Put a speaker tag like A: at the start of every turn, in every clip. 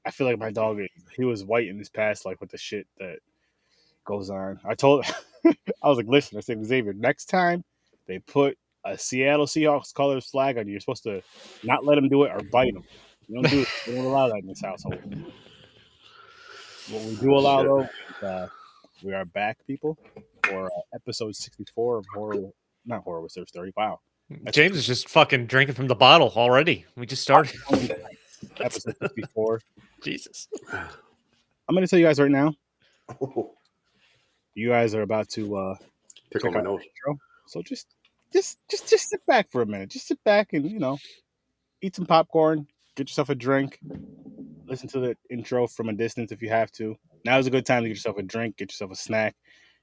A: I feel like my dog, he was white in his past, like with the shit that goes on. I told, I was like, listen, I said, Xavier, next time they put a Seattle Seahawks colors flag on you, you're supposed to not let them do it or bite them. You don't do it. We don't allow that in this household. What we do allow,
B: Shit.
A: though, is we are back, people, for episode 64 of Horror, not Horror with Surf 30. Wow.
C: James is just fucking drinking from the bottle already. We just started.
A: Episode 64.
C: Jesus.
A: I'm going to tell you guys right now, you guys are about to
B: Tickle my
A: out
B: nose.
A: the intro. So just sit back for a minute. Just sit back and, eat some popcorn, get yourself a drink, listen to the intro from a distance if you have to. Now is a good time to get yourself a drink, get yourself a snack,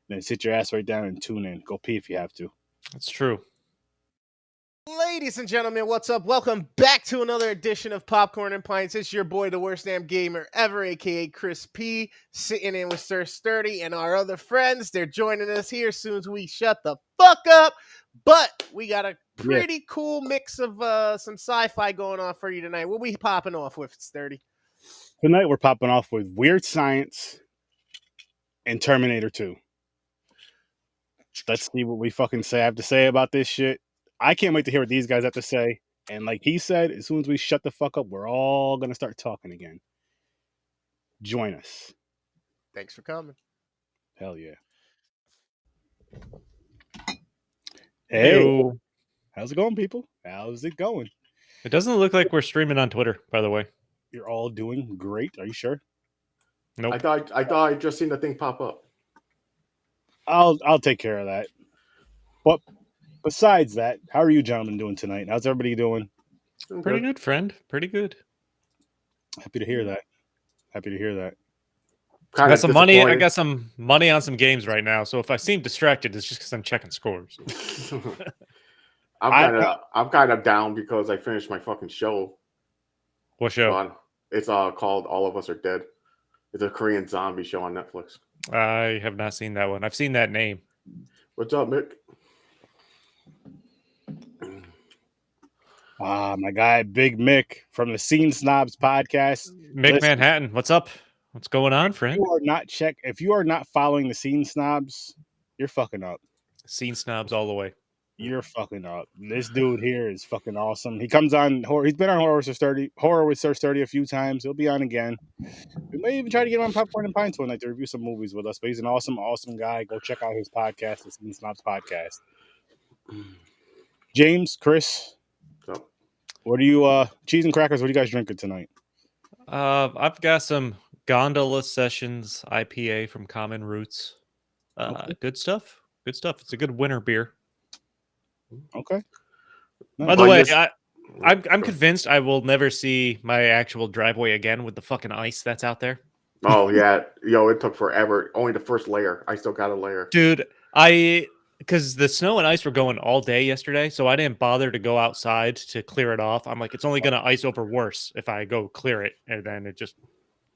A: then sit your ass right down and tune in. Go pee if you have to.
C: That's true.
D: Ladies and gentlemen, what's up? Welcome back to another edition of Popcorn and Pints. It's your boy, the worst damn gamer ever, aka Chris P, sitting in with Sir Sturdy and our other friends. They're joining us here as soon as we shut the fuck up. But we got a pretty cool mix of some sci-fi going on for you tonight. What we popping off with, Sturdy?
A: Tonight we're popping off with Weird Science and Terminator 2. Let's see what we fucking have to say about this shit. I can't wait to hear what these guys have to say. And like he said, as soon as we shut the fuck up, we're all going to start talking again. Join us.
D: Thanks for coming.
A: Hell yeah. Hey. How's it going, people? How's it going?
C: It doesn't look like we're streaming on Twitter, by the way.
A: You're all doing great. Are you sure?
C: Nope.
B: I thought I just seen the thing pop up.
A: I'll take care of that. But besides that, how are you gentlemen doing tonight? How's everybody doing?
C: Pretty good, friend. Pretty good.
A: Happy to hear that.
C: I got some money. I got some money on some games right now. So if I seem distracted, it's just because I'm checking scores.
B: I'm kind of down because I finished my fucking show.
C: What show?
B: It's called All of Us Are Dead. It's a Korean zombie show on Netflix.
C: I have not seen that one. I've seen that name.
B: What's up, Mick?
A: My guy, Big Mick from the Scene Snobs podcast.
C: Mick Manhattan, what's up? What's going on, friend?
A: If you are not following the Scene Snobs, you're fucking up.
C: Scene Snobs all the way.
A: You're fucking up. This dude here is fucking awesome. He comes on He's been on Horror with Sir Sturdy a few times. He'll be on again. We may even try to get him on Popcorn and Pints one night to review some movies with us. But he's an awesome, awesome guy. Go check out his podcast, the Scene Snobs podcast. James, Chris, what are you? Cheese and crackers. What are you guys drinking tonight?
C: I've got some Gondola Sessions IPA from Common Roots.
A: Okay.
C: Good stuff. Good stuff. It's a good winter beer.
A: Okay.
C: Nice. By the way, I'm convinced I will never see my actual driveway again with the fucking ice that's out there.
B: Oh yeah, it took forever. Only the first layer. I still got a layer,
C: dude. Because the snow and ice were going all day yesterday, so I didn't bother to go outside to clear it off. I'm like, it's only gonna ice over worse if I go clear it, and then it just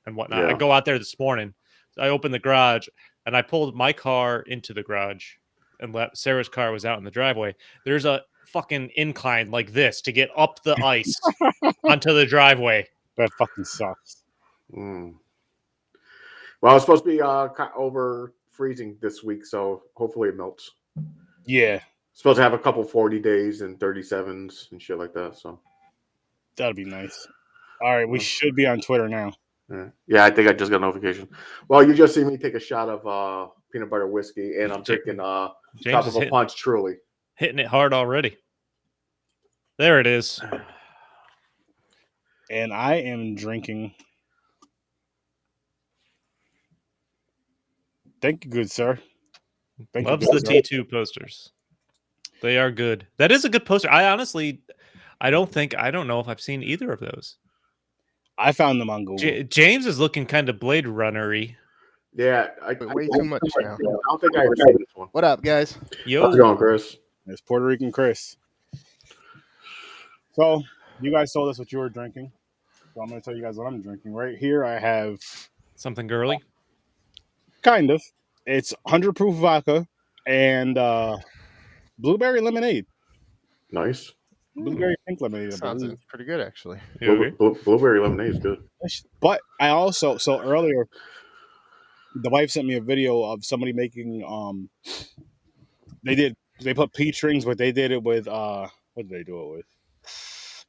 C: and whatnot.
B: Yeah.
C: I go out there this morning. So I opened the garage and I pulled my car into the garage. And Sarah's car was out in the driveway. There's a fucking incline like this to get up the ice onto the driveway.
A: That fucking sucks.
B: Well, it's supposed to be over freezing this week, so hopefully it melts.
A: Yeah.
B: It's supposed to have a couple 40 days and 37s and shit like that. So
A: that'd be nice. All right, we should be on Twitter now.
B: Yeah, I think I just got a notification. Well, you just see me take a shot of peanut butter whiskey, and I'm drinking Tropical Punch Truly.
C: Hitting it hard already. There it is.
A: And I am drinking. Thank you, good sir.
C: Loves the T2 posters. They are good. That is a good poster. I honestly, I don't know if I've seen either of those.
A: I found them on Google.
C: James is looking kind of Blade Runner-y.
B: Yeah,
D: way too much now.
B: I don't think I ever seen this one.
D: What up, guys?
C: Yo,
B: how's it going, Chris?
A: It's Puerto Rican Chris. So you guys told us what you were drinking, so I'm going to tell you guys what I'm drinking. Right here, I have
C: something girly.
A: Kind of. It's 100 proof vodka and blueberry lemonade.
B: Nice.
A: Blueberry pink lemonade. I
D: Sounds
A: believe.
D: pretty good, actually.
C: You agree?
B: Blueberry lemonade is good.
A: But I also earlier, the wife sent me a video of somebody making they put peach rings, but they did it with what did they do it with?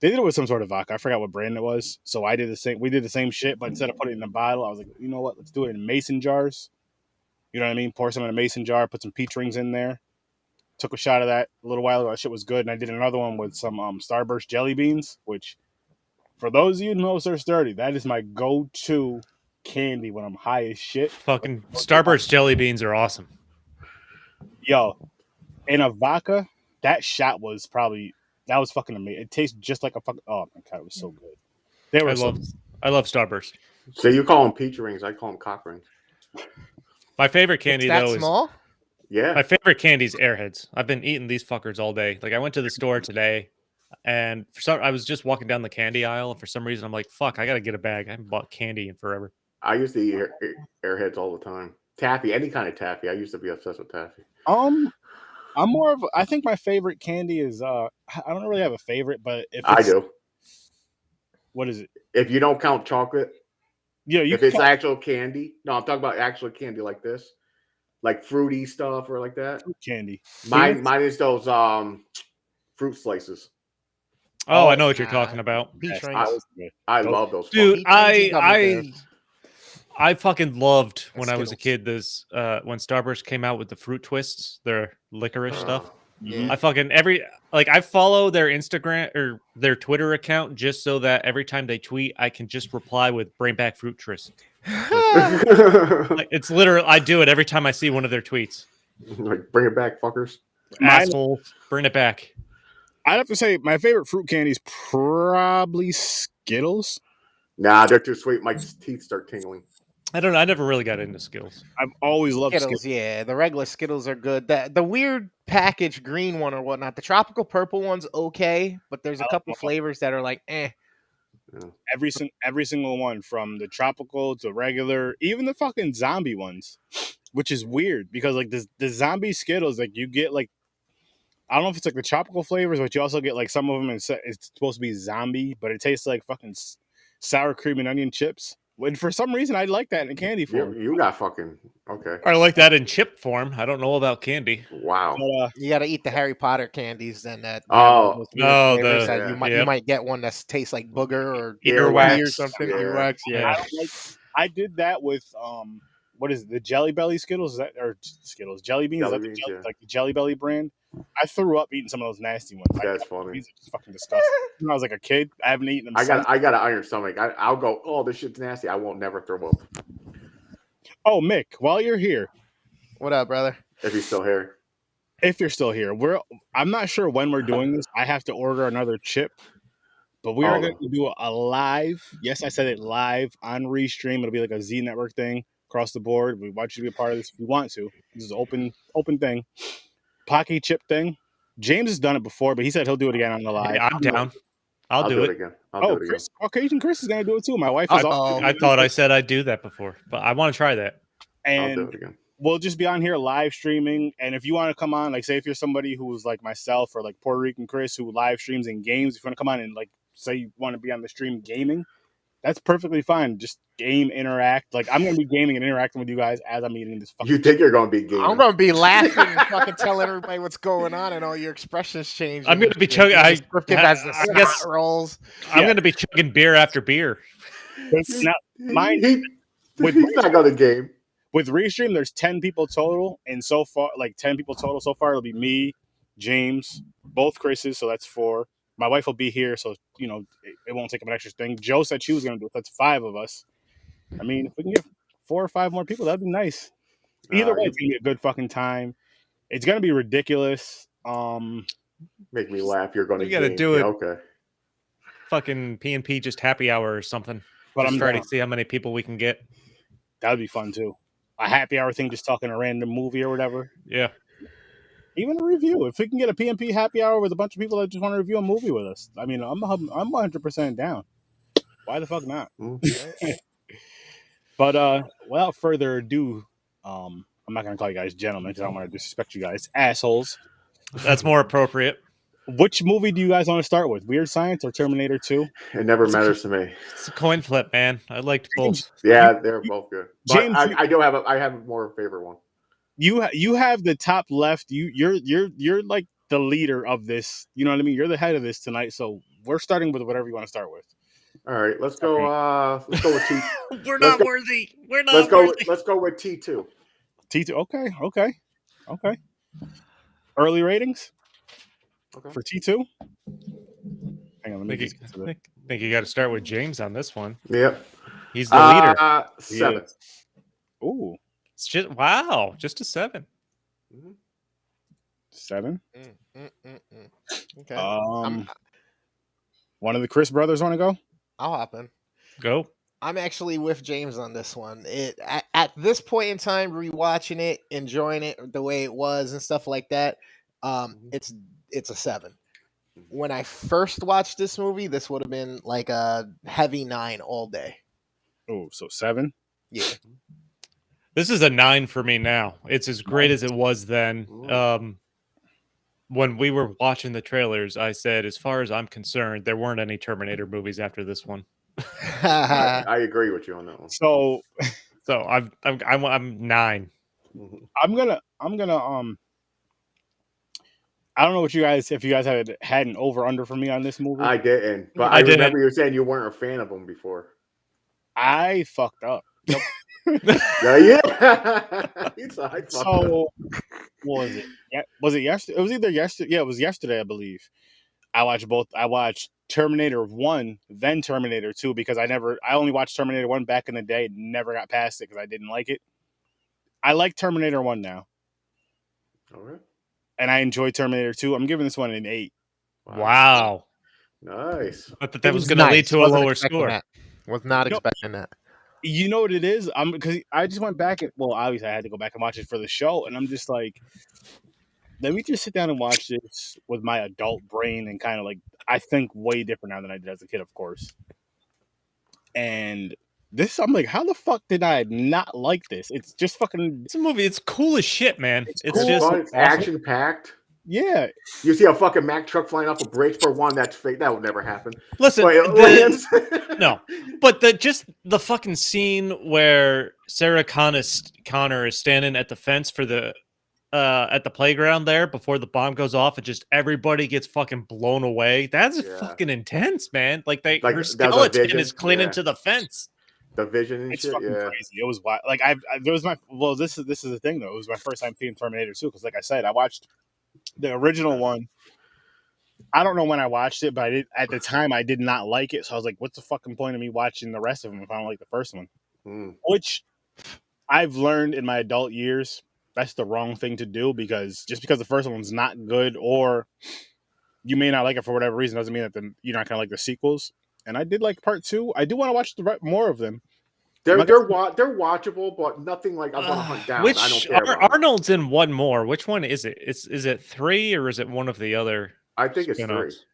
A: They did it with some sort of vodka. I forgot what brand it was. So I did the same. We did the same shit, but instead of putting it in a bottle, I was like, you know what? Let's do it in mason jars. You know what I mean? Pour some in a mason jar, put some peach rings in there. Took a shot of that a little while ago. That shit was good. And I did another one with some Starburst jelly beans, which for those of you who know Sir Sturdy, that is my go-to candy when I'm high as shit.
C: Fucking Starburst jelly beans are awesome.
A: Yo, in a vodka, that shot was fucking amazing. It tastes just like a fucking. Oh my god, it was so good. They were
C: I love Starburst.
B: So you call them peach rings? I call them cock rings.
C: My favorite candy
D: It's that
C: though
D: small?
B: Yeah.
C: my favorite candy is Airheads. I've been eating these fuckers all day. Like I went to the store today, and I was just walking down the candy aisle, and for some reason I'm like, fuck, I gotta get a bag. I haven't bought candy in forever.
B: I used to eat Airheads all the time. Taffy, any kind of taffy. I used to be obsessed with taffy.
A: I'm more of. I think my favorite candy is. I don't really have a favorite, but if
B: I do.
A: What is it?
B: If you don't count chocolate,
A: Yeah,
B: if it's actual candy. No, I'm talking about actual candy like this, like fruity stuff or like that.
A: Candy.
B: Mine is those fruit slices.
C: Oh, I know what you're talking about.
D: Peach rings.
B: I love those.
C: Dude,
D: Peach rings
C: I fucking loved when
D: And
C: I was a kid this when Starburst came out with the fruit twists, their licorice stuff.
D: Yeah.
C: I fucking I follow their Instagram or their Twitter account just so that every time they tweet, I can just reply with "bring back fruit twist." Like, it's literally I do it every time I see one of their tweets.
B: Like, bring it back, fuckers.
C: Asshole, bring it back.
A: I'd have to say my favorite fruit candy is probably Skittles.
B: Nah, they're too sweet. My teeth start tingling.
C: I don't know. I never really got into Skittles.
A: I've always loved
D: Skittles, yeah. The regular Skittles are good. The weird packaged green one or whatnot. The tropical purple one's okay, but there's a couple flavors that are like, eh.
A: Yeah. Every single one, from the tropical to regular, even the fucking zombie ones, which is weird because like the zombie Skittles, like you get like, I don't know if it's like the tropical flavors, but you also get like some of them. It's supposed to be zombie, but it tastes like fucking sour cream and onion chips. And for some reason, I like that in candy form.
B: You got fucking okay.
C: I like that in chip form. I don't know about candy.
B: Wow.
A: But,
D: You got to eat the Harry Potter candies, then that.
B: Oh.
D: You
C: Yeah.
D: might get one that tastes like booger or
B: Earwax
D: or something.
B: Yeah.
D: Earwax, yeah.
A: I did that with what is it, the Jelly Belly Skittles? Is that or Skittles Jelly Beans?
B: Jelly
A: Is that
B: beans,
A: the like the Jelly Belly brand? I threw up eating some of those nasty ones.
B: That's funny.
A: These are just fucking disgusting. When I was like a kid, I haven't eaten them.
B: I got an iron stomach. I'll go, oh, this shit's nasty. I won't never throw up.
A: Oh, Mick, while you're here,
D: What up, brother?
B: If he's still here.
A: if you're still here, I'm not sure when we're doing this. I have to order another chip, but we are going to do a live. Yes, I said it live on Restream. It'll be like a Z Network thing across the board. We want you to be a part of this if you want to. This is an open thing. Pocky chip thing. James has done it before, but he said he'll do it again on the live.
C: Yeah, I'm down. I'll do it
B: again. I'll do it again.
A: Caucasian Chris is going to do it too. My wife is
C: I thought I said I'd do that before, but I want to try that.
B: I'll do
A: And
B: it again.
A: we'll just be on here live streaming. And if you want to come on, like say if you're somebody who's like myself or like Puerto Rican Chris who live streams in games, if you want to come on and like say you want to be on the stream gaming, that's perfectly fine. Just game, interact. Like I'm going to be gaming and interacting with you guys as I'm eating this fucking.
B: You think you're going to be gaming?
D: I'm going to be laughing and fucking telling everybody what's going on and all your expressions change.
C: I'm going to be chugging.
D: I guess rolls.
C: I'm going to be chugging beer after beer.
A: Now, mine
B: he's not going to game.
A: with Restream, there's 10 people total, and so far, like 10 people total so far, it'll be me, James, both Chris's, so that's 4. My wife will be here, so you know it won't take up an extra thing. Joe said she was going to do it. That's 5 of us. I mean, if we can get 4 or 5 more people, that'd be nice. Either way, it's gonna be a good fucking time. It's gonna be ridiculous.
B: Make me laugh. You're going to.
C: You got to do it.
B: Yeah, okay.
C: Fucking P&P just happy hour or something.
A: But
C: Just
A: I'm
C: trying
A: down.
C: to see how many people we can get.
A: That'd be fun too. A happy hour thing, just talking a random movie or whatever.
C: Yeah.
A: Even a review. If we can get a PNP happy hour with a bunch of people that just want to review a movie with us, I mean, I'm 100% down. Why the fuck not? But without further ado, I'm not gonna call you guys gentlemen because I don't want to disrespect you guys, assholes.
C: That's more appropriate.
A: Which movie do you guys want to start with? Weird Science or Terminator 2?
B: It never matters to me.
C: It's a coin flip, man. I liked both.
B: Yeah, they're both good. But
A: James,
B: I do have I have a more favorite one.
A: You have the top left. You're like the leader of this. You know what I mean? You're the head of this tonight. So we're starting with whatever you want to start with.
B: All right, let's go. Let's go with T.
C: We're not worthy. We're not worthy.
B: Let's go with T2.
A: T2. Okay. Early ratings for T2. Hang on, let me just get to
C: I think you got to start with James on this one.
B: Yep,
C: he's the leader.
B: 7.
A: Ooh,
C: It's just just a 7.
A: 7.
D: Okay.
A: One of the Chris brothers want to go?
D: I'll hop in.
C: Go.
D: I'm actually with James on this one. At this point in time, rewatching it, enjoying it the way it was and stuff like that, it's a 7. When I first watched this movie, this would have been like a heavy 9 all day.
A: Oh, so 7?
D: Yeah.
C: This is a 9 for me now. It's as great as it was then. When we were watching the trailers, I said, as far as I'm concerned, there weren't any Terminator movies after this one.
B: I agree with you on that one.
A: So
C: I'm 9.
A: I'm gonna I don't know what if you guys had an over under for me on this movie.
B: I didn't, but I remember you saying you weren't a fan of them before.
A: I fucked up. Yep.
B: Yeah.
A: So what was it? Was it yesterday? It was either yesterday. Yeah, it was yesterday, I believe. I watched both. I watched Terminator 1, then Terminator 2 because I only watched Terminator 1 back in the day. Never got past it because I didn't like it. I like Terminator 1 now.
B: All right.
A: And I enjoy Terminator 2. I'm giving this one an 8.
C: Wow.
B: Nice.
C: But that was going to lead to a lower score.
D: Was not expecting that.
A: You know what it is? Because I just went back obviously I had to go back and watch it for the show, and I'm just like, let me just sit down and watch this with my adult brain and kind of like, I think way different now than I did as a kid, of course. And this, I'm like, how the fuck did I not like this? It's just fucking.
C: It's a movie. It's cool as shit, man. It's
B: cool.
C: just
B: It's action packed.
A: Yeah.
B: You see a fucking Mack truck flying off a bridge for one, that's fake. That would never happen.
C: Listen, no, but the fucking scene where Sarah Connor is standing at the fence for the at the playground there before the bomb goes off and just everybody gets fucking blown away. That's fucking intense, man. Like her skeleton is clinging to the fence.
B: The vision and shit,
A: crazy. It was wild. Like this is the thing though. It was my first time seeing Terminator 2 because, like I said, I watched the original one. I don't know when I watched it, but at the time I did not like it. So I was like, "What's the fucking point of me watching the rest of them if I don't like the first one?" Which I've learned in my adult years that's the wrong thing to do because just because the first one's not good or you may not like it for whatever reason doesn't mean that you're not gonna like the sequels. And I did like part 2. I do want to watch more of them.
B: They're watchable, but nothing like I want to hunt down. I don't care.
C: Arnold's in one more. Which one is it? Is it 3 or is it one of the other?
B: I think it's 3. Is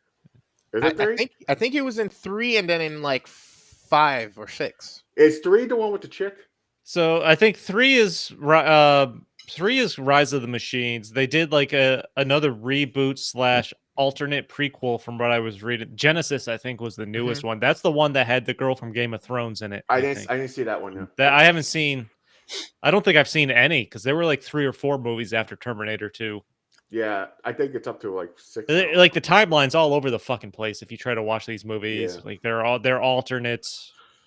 B: it 3?
D: I think it was in 3 and then in like 5 or 6.
B: Is 3 the one with the chick?
C: So I think 3 is Rise of the Machines. They did like another reboot / alternate prequel from what I was reading. Genesis, I think, was the newest one. That's the one that had the girl from Game of Thrones in it.
B: I didn't see that one. Yeah.
C: That I haven't seen. I don't think I've seen any because there were like 3 or 4 movies after Terminator 2.
B: Yeah, I think it's up to like 6.
C: Like the timeline's all over the fucking place if you try to watch these movies.
B: Yeah.
C: Like they're alternate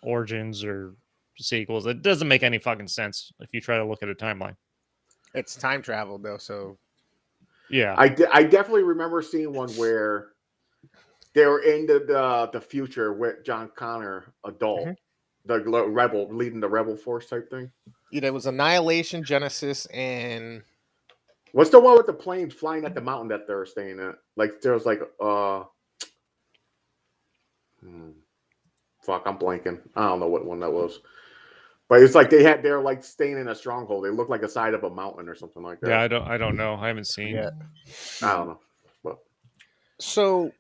C: origins or sequels. It doesn't make any fucking sense if you try to look at a timeline.
D: It's time travel though, so
C: yeah.
B: I definitely remember seeing one where they were in the future with John Connor, adult, the rebel leading the rebel force type thing.
D: Yeah, there was Annihilation, Genesis, and
B: what's the one with the planes flying at the mountain that they're staying at? Like there was like fuck, I'm blanking. I don't know what one that was. But it's like they're like staying in a stronghold. They look like a side of a mountain or something like that.
C: Yeah, I don't know. I haven't seen.
D: Yeah.
B: I don't know. But.
D: So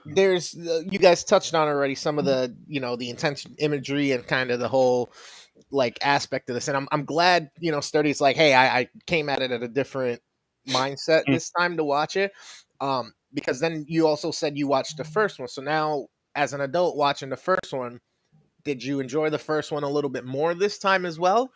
D: there's you guys touched on already some of the the intention imagery and kind of the whole like aspect of this, and I'm glad Sturdy's like, hey, I came at it at a different mindset this time to watch it. Because then you also said you watched the first one. So now, as an adult watching the first one, did you enjoy the first one a little bit more this time as well?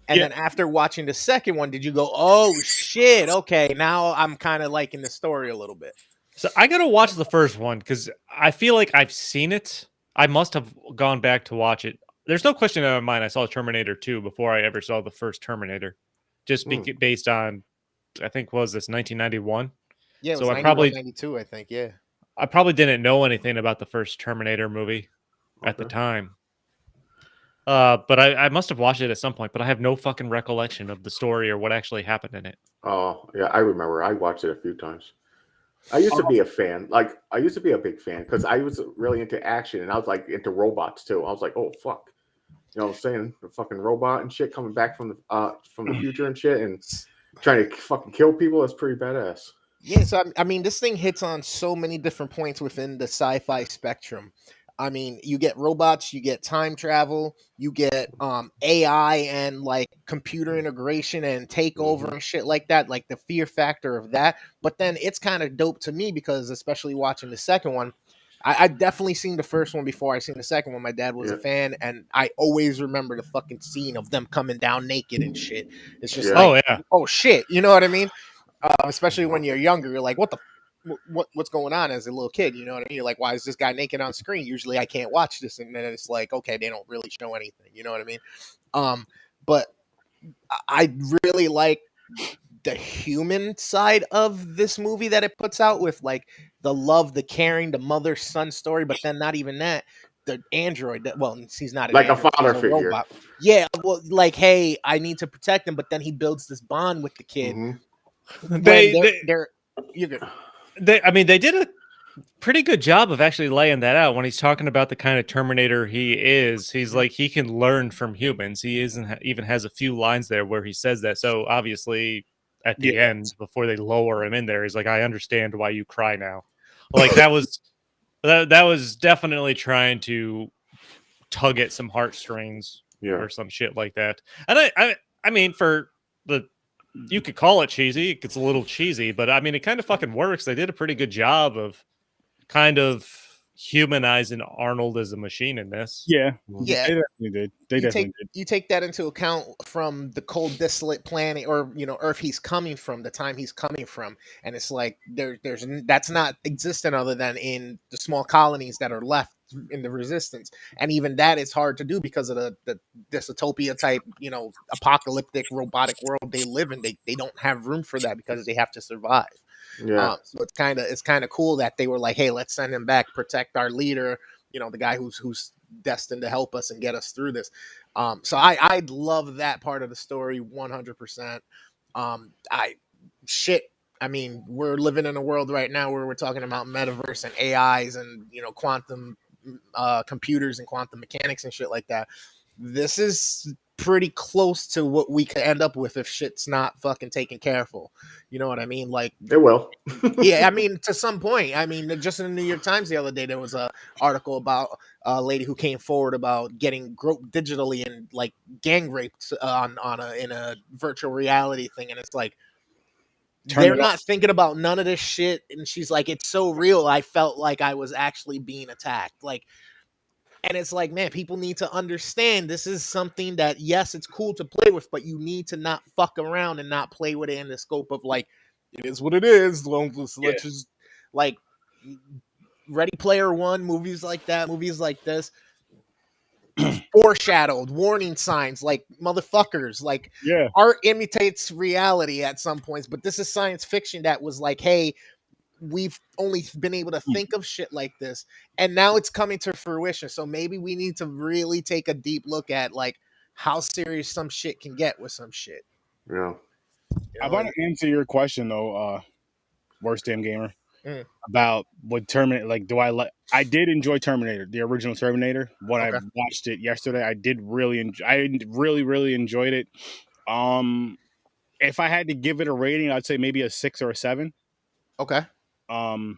D: And
A: Yeah.
D: then after watching the second one, did you go, "Oh shit, okay, now I'm kind of liking the story a little bit"?
C: So I gotta watch the first one because I feel like I've seen it. I must have gone back to watch it. There's no question in my mind I saw Terminator 2 before I ever saw the first Terminator. Just based on, I think, what was this 1991?
D: Yeah, it was
C: So
D: 91, 92, I think. Yeah.
C: I probably didn't know anything about the first Terminator movie at the time. But I must have watched it at some point, but I have no fucking recollection of the story or what actually happened in it.
B: Oh, yeah, I remember. I watched it a few times. I used to be a fan. Like, I used to be a big fan because I was really into action and I was like into robots too. I was like, oh fuck. You know what I'm saying? The fucking robot and shit coming back from the future and shit and trying to fucking kill people. That's pretty badass.
D: Yeah, so I mean, this thing hits on so many different points within the sci-fi spectrum. I mean, you get robots, you get time travel, you get AI and like computer integration and takeover and shit like that, like the fear factor of that. But then it's kind of dope to me because, especially watching the second one, I definitely seen the first one before I seen the second one. My dad was a fan, and I always remember the fucking scene of them coming down naked and shit. It's just like, oh shit, you know what I mean? Especially when you're younger, you're like, what's going on as a little kid? You know what I mean? You're like, why is this guy naked on screen? Usually I can't watch this. And then it's like, okay, they don't really show anything. You know what I mean? But I really like the human side of this movie that it puts out with like the love, the caring, the mother-son story. But then not even that. The android, well, he's not an
B: like
D: android,
B: a father
D: he's
B: figure.
D: robot. Yeah, well, like, hey, I need to protect him, but then he builds this bond with the kid. They're you're good.
C: I mean, they did a pretty good job of actually laying that out when he's talking about the kind of Terminator he is. He's like, he can learn from humans. He even has a few lines there where he says that. So obviously, at the end, before they lower him in there, he's like, I understand why you cry now. Like that was that was definitely trying to tug at some heartstrings or some shit like that. And I mean, for the, you could call it cheesy. It's a little cheesy, but I mean, it kind of fucking works. They did a pretty good job of kind of humanizing Arnold as a machine in this.
D: Yeah,
A: they definitely did. They definitely did.
D: You take that into account from the cold, desolate planet, or Earth he's coming from, the time he's coming from, and it's like there's that's not existent other than in the small colonies that are left in the Resistance, and even that is hard to do because of the dystopia type, apocalyptic robotic world they live in. They don't have room for that because they have to survive.
B: Yeah.
D: So it's kind of cool that they were like, hey, let's send him back, protect our leader, the guy who's destined to help us and get us through this. So I love that part of the story 100%. I mean, we're living in a world right now where we're talking about metaverse and AIs and quantum computers and quantum mechanics and shit like that. This is pretty close to what we could end up with if shit's not fucking taken careful. You know what I mean? Like,
B: it will.
D: Yeah, I mean, to some point. I mean, just in the New York Times the other day, there was a article about a lady who came forward about getting groped digitally and like gang raped in a virtual reality thing, and it's like they're not thinking about none of this shit. And she's like, it's so real. I felt like I was actually being attacked. Like, and it's like, man, people need to understand this is something that, yes, it's cool to play with, but you need to not fuck around and not play with it in the scope of like, it is what it is. Let's just like Ready Player One, movies like that, movies like this, foreshadowed, warning signs, like motherfuckers. Like, art imitates reality at some points, but this is science fiction that was like, hey, we've only been able to think of shit like this, and now it's coming to fruition. So maybe we need to really take a deep look at like how serious some shit can get with some shit.
B: Yeah.
A: I want to answer your question though, Worst Damn Gamer, about what Terminator. Like, do I like? I did enjoy Terminator, the original Terminator. When I watched it yesterday, I did really enjoy. I really enjoyed it. If I had to give it a rating, I'd say maybe a 6 or a 7.
D: Okay.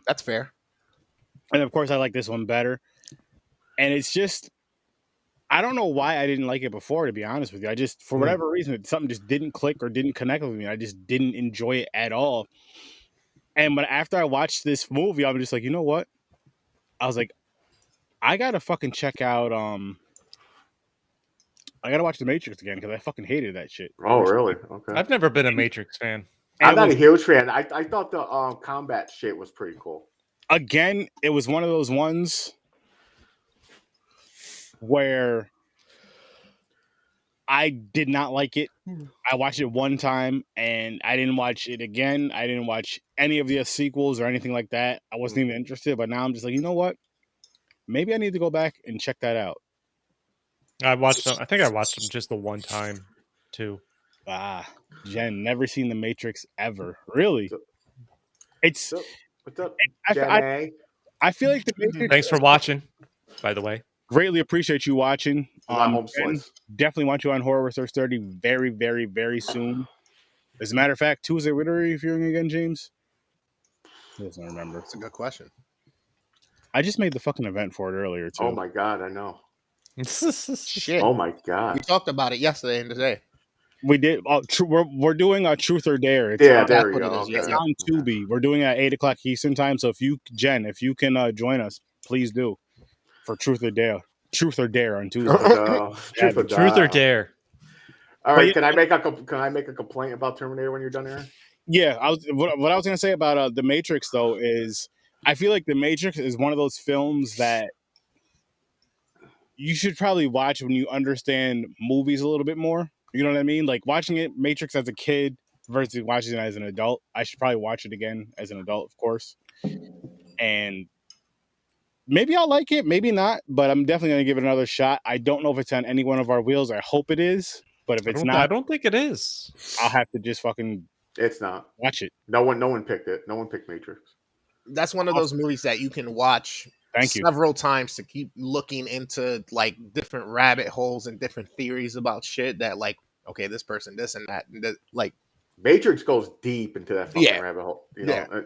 D: That's fair.
A: And of course, I like this one better. And it's just, I don't know why I didn't like it before, to be honest with you. I just, for whatever reason, something just didn't click or didn't connect with me. I just didn't enjoy it at all. And after I watched this movie, I'm just like, you know what? I was like, I gotta fucking check out. I gotta watch The Matrix again because I fucking hated that shit.
B: Oh, really? Okay.
C: I've never been a Matrix fan.
B: I'm
A: And
B: not a huge fan. I thought the combat shit was pretty cool.
A: again, it was one of those ones where I did not like it. I watched it one time and I didn't watch it again. I didn't watch any of the sequels or anything like that. I wasn't even interested. But now I'm just like, you know what? Maybe I need to go back and check that out.
C: I watched them. I think I watched them just the one time, too.
A: Jen, never seen The Matrix ever. Really? It's.
B: What's up,
A: I feel like The Matrix.
C: Thanks for watching, by the way.
A: Greatly appreciate you watching.
B: Jen,
A: definitely want you on Horror Research 30 very, very, very soon. As a matter of fact, Tuesday, what are you viewing again, James? He doesn't remember.
D: That's a good question.
A: I just made the fucking event for it earlier, too.
B: Oh my god, I know.
D: Shit.
B: Oh my god.
D: We talked about it yesterday and today.
A: We did. We're doing a Truth or Dare. It's
B: there you go.
D: it is,
B: Okay.
A: It's on Tubi. We're doing it at 8 o'clock Eastern time. So if you can join us, please do for Truth or Dare. Truth or Dare on Tuesday.
C: Truth or Dare.
B: All right. Can I make a complaint about Terminator when you're done here?
A: Yeah, what I was gonna say about The Matrix though is I feel like The Matrix is one of those films that you should probably watch when you understand movies a little bit more. You know what I mean? Like watching it Matrix as a kid versus watching it as an adult. I should probably watch it again as an adult, of course. And maybe I'll like it, maybe not, but I'm definitely going to give it another shot. I don't know if it's on any one of our wheels. I hope it is, but if it's not,
C: I don't think it is.
A: I'll have to just fucking
B: It's not.
A: watch it.
B: No one picked it. No one picked Matrix.
D: That's one of those movies that you can watch several times to keep looking into like different rabbit holes and different theories about shit that like, okay, this person, this and that, and like
B: Matrix goes deep into that fucking rabbit hole. You know?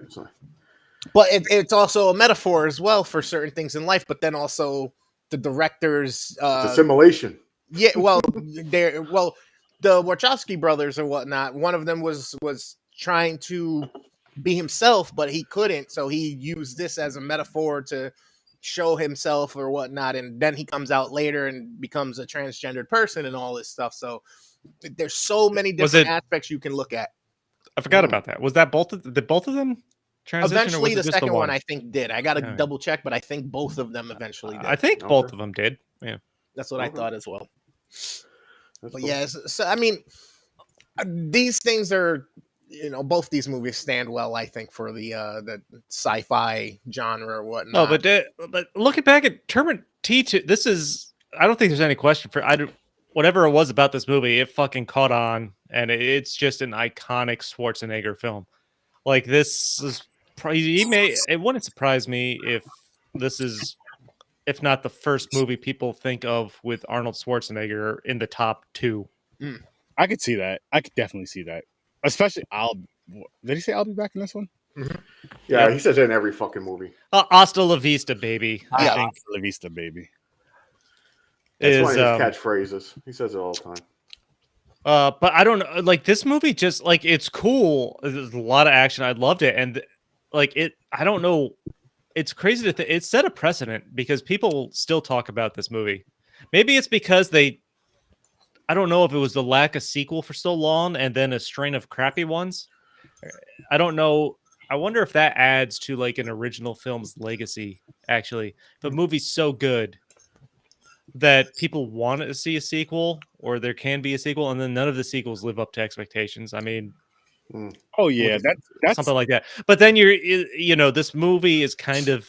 D: But it's also a metaphor as well for certain things in life, but then also the director's
B: the simulation.
D: Yeah, well, the Wachowski brothers or whatnot, one of them was trying to be himself, but he couldn't, so he used this as a metaphor to show himself or whatnot, and then he comes out later and becomes a transgendered person and all this stuff. So there's so many different aspects you can look at.
C: I forgot about that. Was that both of them transition?
D: Eventually,
C: or was
D: the
C: it just
D: second
C: the
D: one I think did. I got to double check, but I think both of them eventually did.
C: I think both of them did. Yeah,
D: that's what I thought as well.
B: That's
D: but
B: cool.
D: yeah, so I mean, these things are, both these movies stand well, I think, for the sci-fi genre or whatnot.
C: No, but looking back at Terminator T2, this is, I don't think there's any question for whatever it was about this movie, it fucking caught on, and it's just an iconic Schwarzenegger film. Like this is it wouldn't surprise me if this is, if not the first movie people think of with Arnold Schwarzenegger in the top 2.
A: I could see that. I could definitely see that. Especially, did he say I'll be back in this one?
B: Mm-hmm. Yeah, he says it in every fucking movie.
C: Hasta la vista, baby.
A: I think Hasta la vista, baby.
B: That's one of his catchphrases. He says it all the time.
C: But I don't know. Like this movie, just like it's cool. There's a lot of action. I loved it, and like it. I don't know. It's crazy to think it set a precedent because people still talk about this movie. Maybe it's because I don't know if it was the lack of sequel for so long and then a strain of crappy ones. I don't know. I wonder if that adds to like an original film's legacy. Actually, the movie's so good that people want to see a sequel, or there can be a sequel, and then none of the sequels live up to expectations. I mean,
A: oh yeah, that's
C: something like that. But then this movie is kind of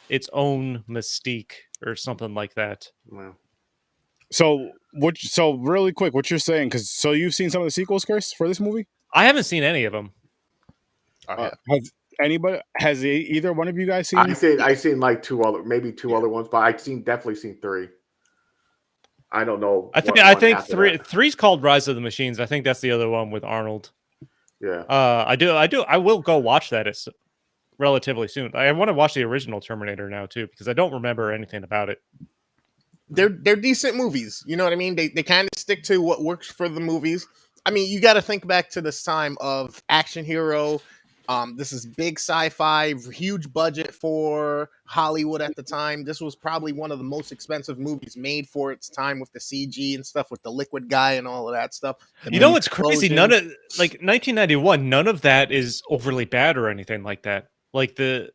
C: its own mystique or something like that.
B: Wow.
A: So really quick, what you're saying? Because you've seen some of the sequels, Chris, for this movie?
C: I haven't seen any of them.
A: Has either one of you guys seen?
B: I've seen like two other ones, but I've definitely seen 3. I don't know.
C: I think 3's called Rise of the Machines. I think that's the other one with Arnold.
B: Yeah.
C: I will go watch that relatively soon. I want to watch the original Terminator now too because I don't remember anything about it.
D: They're decent movies. You know what I mean? They kind of stick to what works for the movies. I mean, you got to think back to this time of action hero, This is big sci-fi, huge budget for Hollywood at the time. This was probably one of the most expensive movies made for its time with the CG and stuff, with the liquid guy and all of that stuff.
C: You know what's crazy? None of 1991. None of that is overly bad or anything like that. Like the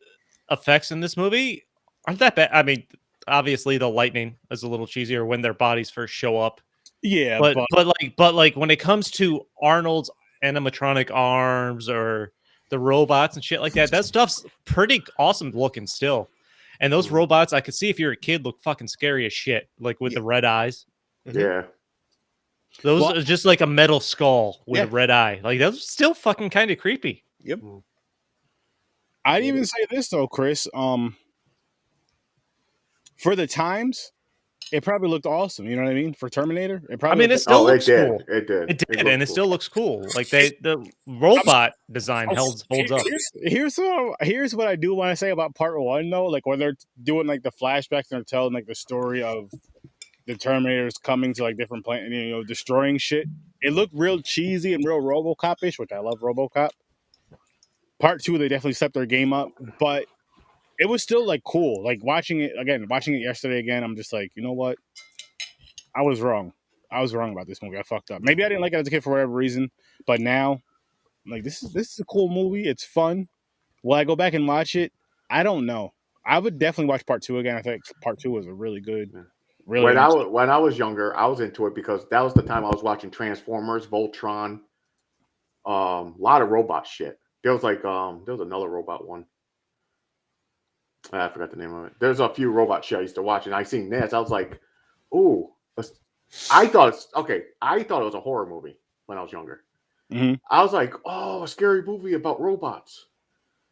C: effects in this movie aren't that bad. I mean, obviously the lightning is a little cheesier when their bodies first show up.
A: Yeah,
C: but like when it comes to Arnold's animatronic arms or the robots and shit like that, that stuff's pretty awesome looking still. And those robots, I could see if you're a kid, look fucking scary as shit, like with the red eyes.
B: Yeah.
C: Those are just like a metal skull with a red eye. Like those are still fucking kind of creepy.
D: Yep.
A: I'd even say this though, Chris. For the times, it probably looked awesome. You know what I mean? For Terminator, it probably.
C: I mean, it still looks cool.
B: It did.
C: It did, and it still looks cool. Like the robot design holds up.
A: Here's what I do want to say about part one though. Like when they're doing like the flashbacks and they're telling like the story of the Terminators coming to like different planets, you know, destroying shit. It looked real cheesy and real RoboCop-ish, which I love RoboCop. Part two, they definitely stepped their game up, but it was still like cool. Like watching it yesterday again, I'm just like, you know what? I was wrong. I was wrong about this movie. I fucked up. Maybe I didn't like it as a kid for whatever reason, but now, like this is a cool movie. It's fun. Will I go back and watch it? I don't know. I would definitely watch part two again. I think part two was a really good. Really.
B: When I was younger, I was into it because that was the time I was watching Transformers, Voltron, a lot of robot shit. There was like there was another robot one. I forgot the name of it. There's a few robot shit I used to watch, and I seen this. I was like, ooh. I thought it was a horror movie when I was younger.
A: Mm-hmm.
B: I was like, oh, a scary movie about robots.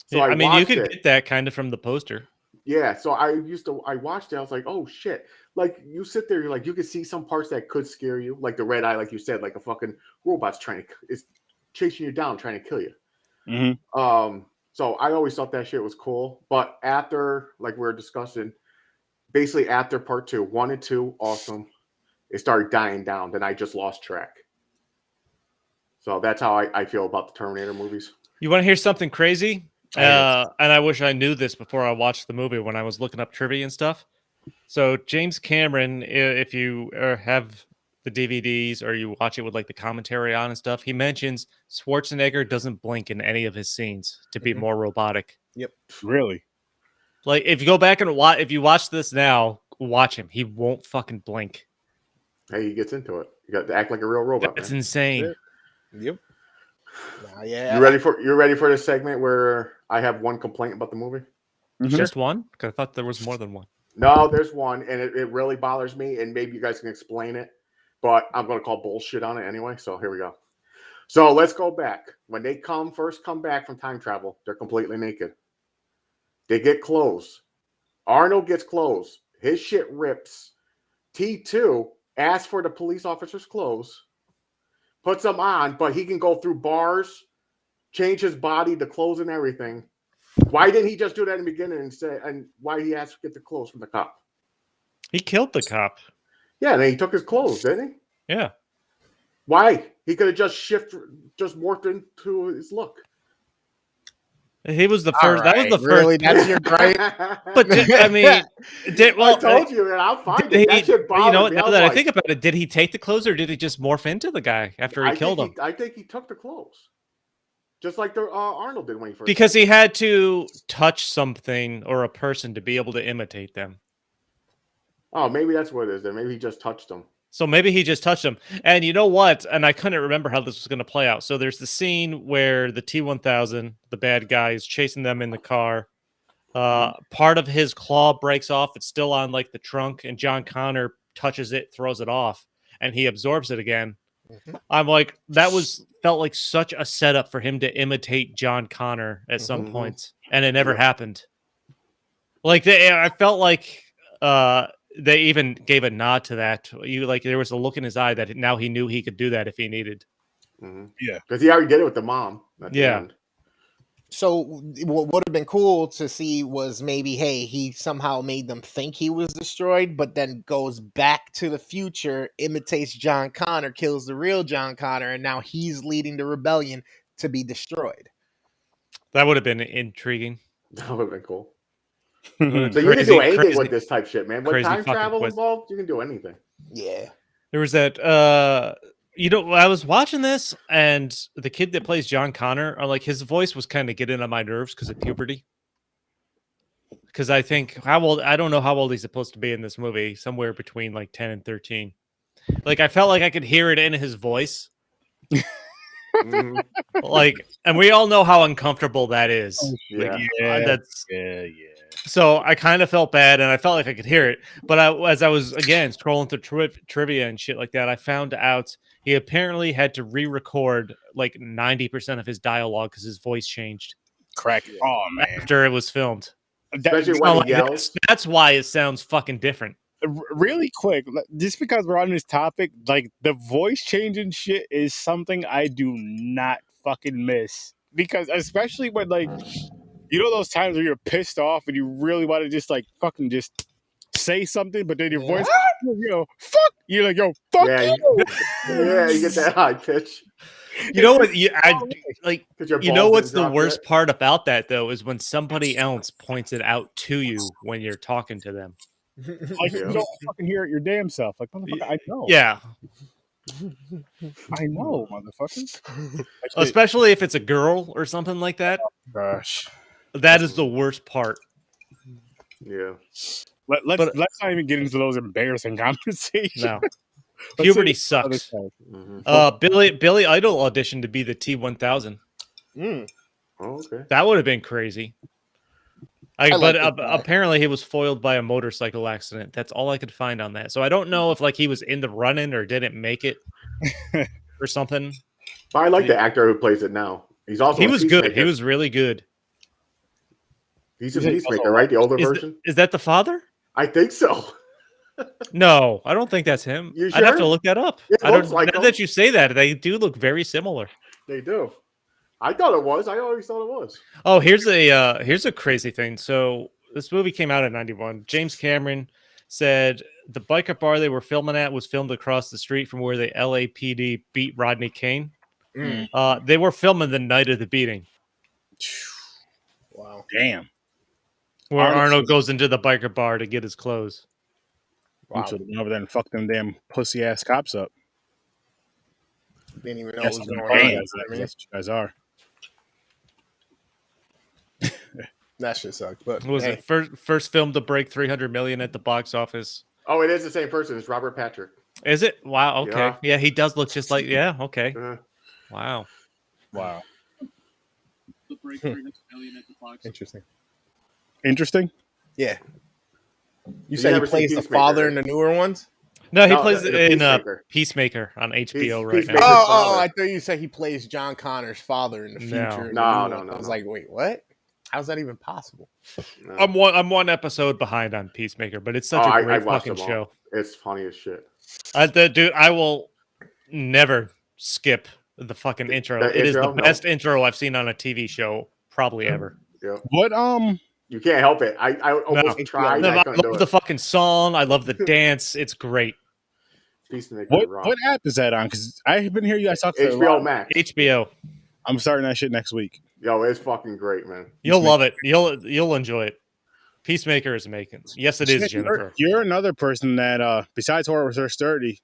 B: So
C: I mean, you could get that kind of from the poster.
B: Yeah, so I watched it. I was like, oh shit! Like you sit there, you're like, you can see some parts that could scare you, like the red eye, like you said, like a fucking robot's is chasing you down, trying to kill you.
A: Mm-hmm.
B: So I always thought that shit was cool. But after, like we were discussing, basically after part 2, 1 and 2, awesome. It started dying down. Then I just lost track. So that's how I feel about the Terminator movies.
C: You want to hear something crazy? And I wish I knew this before I watched the movie when I was looking up trivia and stuff. So James Cameron, if you have the DVDs or you watch it with like the commentary on and stuff, he mentions Schwarzenegger doesn't blink in any of his scenes to be more robotic.
D: Yep.
A: Really?
C: Like if you go back and if you watch this now, watch him. He won't fucking blink.
B: Hey, he gets into it. You got to act like a real robot.
C: It's insane.
D: Yep. Yeah.
B: You ready for this segment where I have one complaint about the movie?
A: Mm-hmm.
C: Just one? Because I thought there was more than one.
B: No, there's one, and it really bothers me, and maybe you guys can explain it, but I'm going to call bullshit on it anyway, so here we go. So let's go back. When they first come back from time travel, they're completely naked. They get clothes. Arnold gets clothes. His shit rips. T2 asks for the police officer's clothes, puts them on, but he can go through bars, change his body, the clothes and everything. Why didn't he just do that in the beginning and why did he ask to get the clothes from the cop?
C: He killed the cop.
B: Yeah, and then he took his clothes, didn't he?
C: Yeah.
B: Why? He could have just morphed into his look.
C: He was the first.
D: Right,
C: that was the
D: really?
C: first.
D: That's your gripe?
C: But I mean,
B: I told you, man. I'll find it. That shit bothered
C: you know what?
B: me.
C: Now that I think about it, did he take the clothes or did he just morph into the guy after he killed him?
B: I think he took the clothes. Just like the Arnold did when he first.
C: Because he had to touch something or a person to be able to imitate them.
B: Oh, maybe that's what it is. Then maybe he just touched them.
C: So maybe he just touched them. And you know what? And I couldn't remember how this was going to play out. So there's the scene where the T-1000, the bad guy, is chasing them in the car. Part of his claw breaks off. It's still on like the trunk, and John Connor touches it, throws it off, and he absorbs it again. I'm like, felt like such a setup for him to imitate John Connor at some points, and it never happened. Like I felt like they even gave a nod to that. There was a look in his eye that now he knew he could do that if he needed.
A: Yeah,
B: because he already did it with the mom.
C: Yeah.
D: So what would have been cool to see was maybe, hey, he somehow made them think he was destroyed, but then goes back to the future, imitates John Connor, kills the real John Connor, and now he's leading the rebellion to be destroyed.
C: That would have been intriguing.
B: That would have been cool.
C: Would've
B: So
C: been
B: you can do anything
C: crazy-
B: with this type shit, man. What
C: crazy
B: time
C: fucking
B: travel
C: twist.
B: involved? You can do anything.
D: Yeah.
C: There was that. I was watching this, and the kid that plays John Connor, like his voice was kind of getting on my nerves because of puberty. Because I think I don't know how old he's supposed to be in this movie, somewhere between like 10 and 13. Like I felt like I could hear it in his voice.
B: Mhm.
C: Like, and we all know how uncomfortable that is.
B: Yeah.
C: That's
A: yeah.
C: so I kind of felt bad, and I felt like I could hear it. But as I was again scrolling through trivia and shit like that, I found out he apparently had to re-record like 90% of his dialogue because his voice changed
A: Crack. Oh man.
C: after it was filmed.
B: Especially
C: So,
B: when
C: like,
B: he yells.
C: that's why it sounds fucking different.
A: Really quick, just because we're on this topic, like the voice changing shit is something I do not fucking miss. Because especially when like those times where you're pissed off and you really want to just like fucking just say something, but then your voice, fuck, you're like, yo, fuck
B: Yeah,
A: you.
B: Yeah, you get that high pitch.
C: You know what? Like,
B: 'Cause your
C: you know
B: balls
C: what's
B: didn't
C: the
B: drop
C: worst
B: yet.
C: part about that though is when somebody else points it out to you when you're talking to them.
A: Like
B: Yeah.
A: you don't fucking hear it your damn self. Like motherfucker, I know.
C: Yeah,
A: I know, motherfucker.
C: especially if it's a girl or something like that.
A: Gosh.
C: That is the worst part.
B: Yeah.
A: Let's not even get into those embarrassing conversations.
C: No,
A: Let's
C: puberty
A: save it for
C: sucks.
A: another
B: Mhm.
C: Billy Idol auditioned to be the T1000.
D: Mm.
B: Oh, okay.
C: That would have been crazy.
D: like
C: But
D: that guy.
C: apparently he was foiled by a motorcycle accident. That's all I could find on that. So I don't know if like he was in the running or didn't make it or something.
B: But I like the actor who plays it now. He's also
C: He
B: a
C: was good. He
B: Peacemaker.
C: was really good.
B: He's a
A: He's also
B: Peacemaker, right? The older
C: Is,
B: version.
C: is that the father?
B: I think so.
C: No, I don't think that's him.
B: You
C: I'd have to
B: sure?
C: look that up.
B: It
C: I don't.
B: looks like
C: Now
B: him.
C: that you say that, they do look very similar.
B: They do. I thought it was. I always thought it was.
C: Oh, here's a crazy thing. So this movie came out in '91. James Cameron said the biker bar they were filming at was filmed across the street from where the LAPD beat Rodney King.
D: Mm.
C: They were filming the night of the beating,
D: Wow.
A: Damn.
C: where
A: Honestly.
C: Arnold goes into the biker bar to get his clothes.
A: You should have went over there and fucked them damn pussy ass cops up.
D: Didn't even know
A: That's
D: what was
A: what
D: going on.
A: that's what you guys are.
D: That shit sucked. But
C: Was
D: hey,
C: it first film to break 300 million at the box office?
B: Oh, it is the same person. It's Robert Patrick.
C: Is it? Wow. Okay. Yeah, he does look just like. Yeah. Okay.
B: Uh,
C: Wow.
A: Wow.
D: interesting.
A: Interesting.
D: Yeah. You
B: You
D: said he
B: never seen
D: plays the
B: Peacemaker,
D: father
B: right?
D: in the newer ones?
C: No, he
B: No,
C: plays
B: the
C: in
B: Peacemaker.
C: Peacemaker on HBO right
B: Peacemaker.
C: now.
D: Oh,
B: father.
D: I thought you said he plays John Connor's father in the
C: No.
D: future. in the
B: No,
D: new
B: no,
D: one.
B: no,
D: I was
B: no.
D: like, wait, what? How's that even possible?
B: no.
C: I'm one episode behind on Peacemaker, but it's such
B: Oh,
C: a
B: I
C: great
B: watched
C: fucking
B: them all.
C: show.
B: It's funny as shit.
C: Dude, I will never skip the fucking intro.
B: the
C: It is the
B: intro? No.
C: best intro I've seen on a TV show probably ever.
B: Yeah.
A: What
B: You can't help it. I almost
D: No.
B: tried.
C: No,
B: I
C: I
B: couldn't do
C: love
B: it.
C: the fucking song. I love the dance. It's great.
B: Peacemaker.
A: what app is that on? Because I've been hearing you guys talk to
B: HBO Max.
C: HBO.
A: I'm starting that shit next week.
B: Yo, it's fucking great, man.
C: You'll love it. You'll enjoy it. Peacemaker is making. Yes, it is,
A: Shit,
C: Jennifer.
A: You're another person that besides Horror Source 30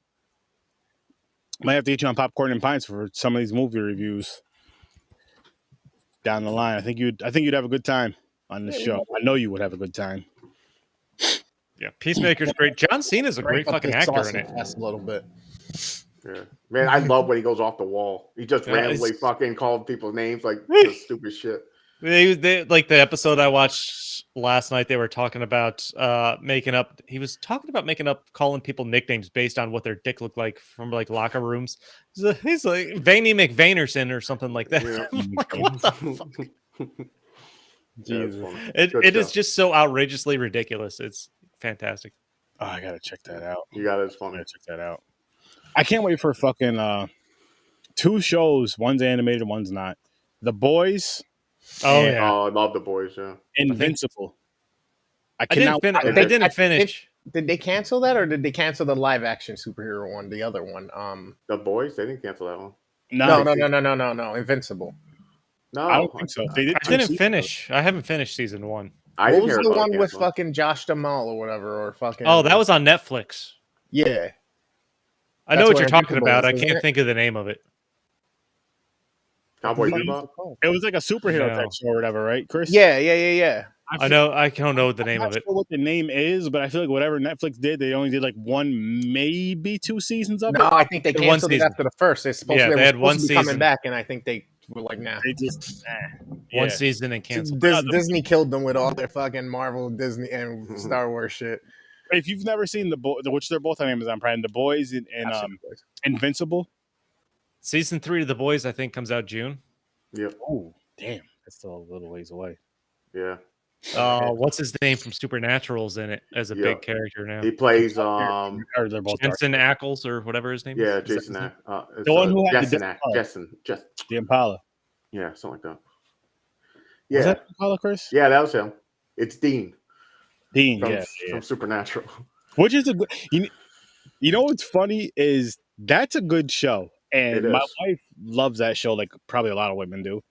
A: might have to get you on Popcorn and Pints for some of these movie reviews down the line. I think you'd have a good time on this show. I know you would have a good time.
C: Yeah, Peacemaker's great. John Cena's a great
D: Break up
C: fucking
D: the
C: actor in
D: sausage
C: it.
D: fest a little bit.
B: Yeah. Man, I love when he goes off the wall. He just
C: Yeah,
B: randomly
C: it's-
B: fucking called people's names like just stupid shit.
C: They like the episode I watched last night. They were talking about making up. He was talking about making up, calling people nicknames based on what their dick looked like from like locker rooms. He's like Veiny McVaynerson or something like that.
B: Yeah.
C: I'm like, what the fuck?
B: Yeah, it's
A: Jesus.
B: funny.
C: It
B: Good
C: is
B: show.
C: just so outrageously ridiculous. It's fantastic.
A: Oh, I gotta check that out.
B: You got it. It's
A: I
B: funny.
A: gotta check that out. I can't wait for fucking 2 shows. One's animated, one's not. The Boys,
C: Oh
A: Yeah.
C: yeah,
B: Oh, I love the boys. Yeah.
A: Invincible. I
C: I didn't
A: cannot.
C: finish.
B: I
C: They
B: did-
C: didn't finish.
D: Did they cancel that, or did they cancel the live action superhero one? The other one.
B: The boys. They didn't cancel that one.
D: No. Invincible.
B: No,
A: I don't think so. They did
C: I
A: two
C: didn't
A: seasons.
C: finish. I haven't finished season 1.
B: I
D: What
B: didn't
D: was
B: hear
D: the
B: about
D: one
B: it
D: with
B: canceling.
D: fucking Josh Duhamel or whatever, or fucking?
C: Oh, that was on Netflix.
D: Yeah.
C: I
D: That's
C: know what
D: where
C: you're talking
D: Invincible
C: about.
D: is,
C: I
D: isn't
C: can't
D: it?
C: think of the name of it.
B: Cowboy
A: What the
B: Bebop.
A: It was like a superhero
C: No.
A: type show or whatever, right, Chris?
D: Yeah.
C: I know. I don't know the
A: I'm
C: name
A: not
C: of it.
A: sure what the name is, but I feel like whatever Netflix did, they only did like 1, maybe 2 seasons of
D: No,
A: it.
D: I think they
C: One
D: canceled it
C: season.
D: after the first. They're supposed
C: Yeah,
D: to, they
C: they
D: were
C: had
D: supposed
C: one
D: to be coming
C: season.
D: back, and I think they were like, nah.
A: They just
C: One
A: yeah.
C: season and canceled.
D: Disney killed them with all their fucking Marvel, Disney, and Star Wars shit.
A: If you've never seen which they're both on Amazon Prime, The Boys and Invincible.
C: Season 3 of The Boys, I think, comes out June.
B: Yep.
A: Oh, damn, that's still a little ways away.
B: Yeah.
C: What's his name from Supernatural's in it as a
B: Yeah.
C: big character now?
B: He plays
A: Or they're both
C: Jensen Ackles or whatever his name is.
B: yeah,
C: Is that
B: Jason
C: his name?
B: it's,
A: The one who had the
B: Jessen
A: different
B: Jessen.
A: the Impala.
B: Yeah, something like that.
A: Was
B: Yeah.
A: that Impala, Chris?
B: Yeah, that was him. It's Dean
A: Dean,
B: from,
A: yeah.
B: from Supernatural.
A: Which is a good. You know what's funny is that's a good show, and
B: It
A: my
B: is.
A: wife loves that show, like probably a lot of women do.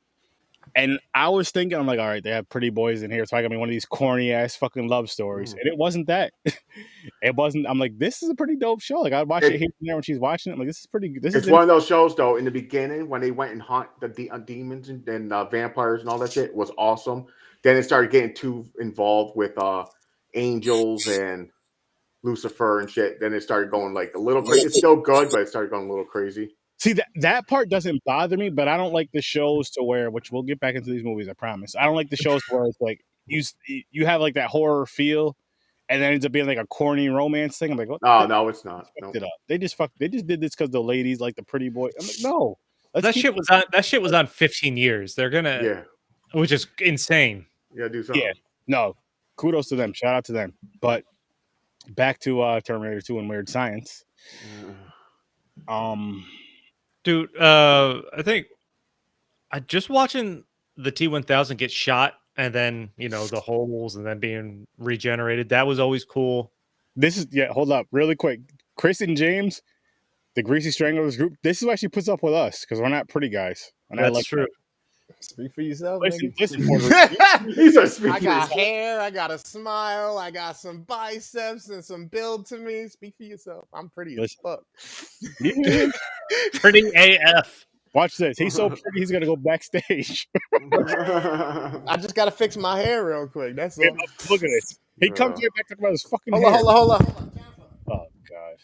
A: And I was thinking, I'm like, all right, they have pretty boys in here. It's probably gonna be one of these corny ass fucking love stories, and it wasn't that. It wasn't. I'm like, this is a pretty dope show. Like I'd watch it here and there when she's watching it. I'm like, this is pretty. This
B: It's
A: is
B: one of those shows, though. In the beginning, when they went and hunt the demons and vampires and all that shit, was awesome. Then it started getting too involved with angels and Lucifer and shit. Then it started going like a little crazy. It's still good, but it started going a little crazy.
A: See that part doesn't bother me, but I don't like the shows to where, which we'll get back into these movies, I promise. I don't like the shows where it's like you have like that horror feel, and then it ends up being like a corny romance thing. I'm like, what?
B: No, it's not.
A: Fucked it up. They just did this because the ladies like the pretty boy. I'm like, no,
C: That shit was on 15 years. They're gonna, which is insane.
B: Yeah, do something.
A: Yeah, no, kudos to them. Shout out to them. But back to Terminator 2 and Weird Science.
C: Dude, I think I just watching the T-1000 get shot and then, the holes and then being regenerated. That was always cool.
A: Hold up really quick. Chris and James, the Greasy Stranglers group, this is why she puts up with us because we're not pretty guys. And
C: That's
A: I like
C: true.
A: That.
D: Speak for yourself.
A: Listen,
D: I got hair, I got a smile, I got some biceps and some build to me. Speak for yourself. I'm pretty as fuck.
C: Pretty AF.
A: Watch this. He's so pretty, he's gonna go backstage.
D: I just gotta fix my hair real quick. That's all.
A: Yeah, look at this. He comes right back talking about his fucking
D: Hold
A: hair.
D: on.
A: Oh god.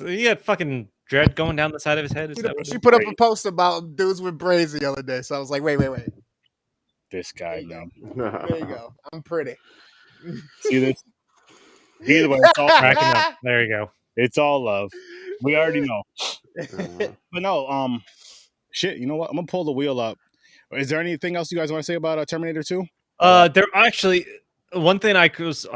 C: He had fucking dread going down the side of his head?
D: She put up a post about dudes with braids the other day, so I was like, wait.
A: This guy, man.
D: There you go. I'm pretty.
A: See this? Either way, it's all
C: cracking up. There you go.
A: It's all love. We already know. But no, shit. You know what? I'm gonna pull the wheel up. Is there anything else you guys want to say about Terminator 2?
C: There actually one thing I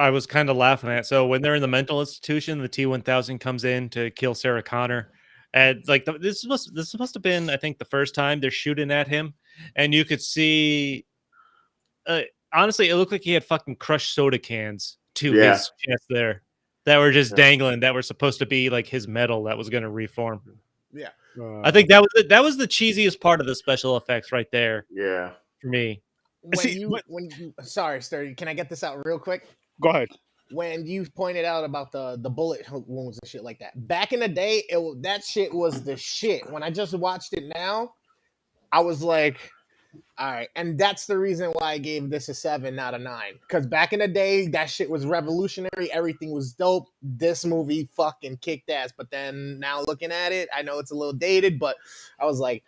C: was kind of laughing at. So when they're in the mental institution, the T-1000 comes in to kill Sarah Connor, and like this must have been, I think, the first time they're shooting at him, and you could see. Honestly, it looked like he had fucking crushed soda cans to his chest there that were just dangling. That were supposed to be like his metal that was going to reform.
D: Yeah,
C: I think that was the cheesiest part of the special effects right there.
B: Yeah,
C: for me.
D: Sorry, Sturdy, can I get this out real quick?
A: Go ahead.
D: When you pointed out about the bullet wounds and shit like that, back in the day, that shit was the shit. When I just watched it now, I was like, all right. And that's the reason why I gave this a 7, not a 9. Because back in the day, that shit was revolutionary. Everything was dope. This movie fucking kicked ass. But then now looking at it, I know it's a little dated, but I was like,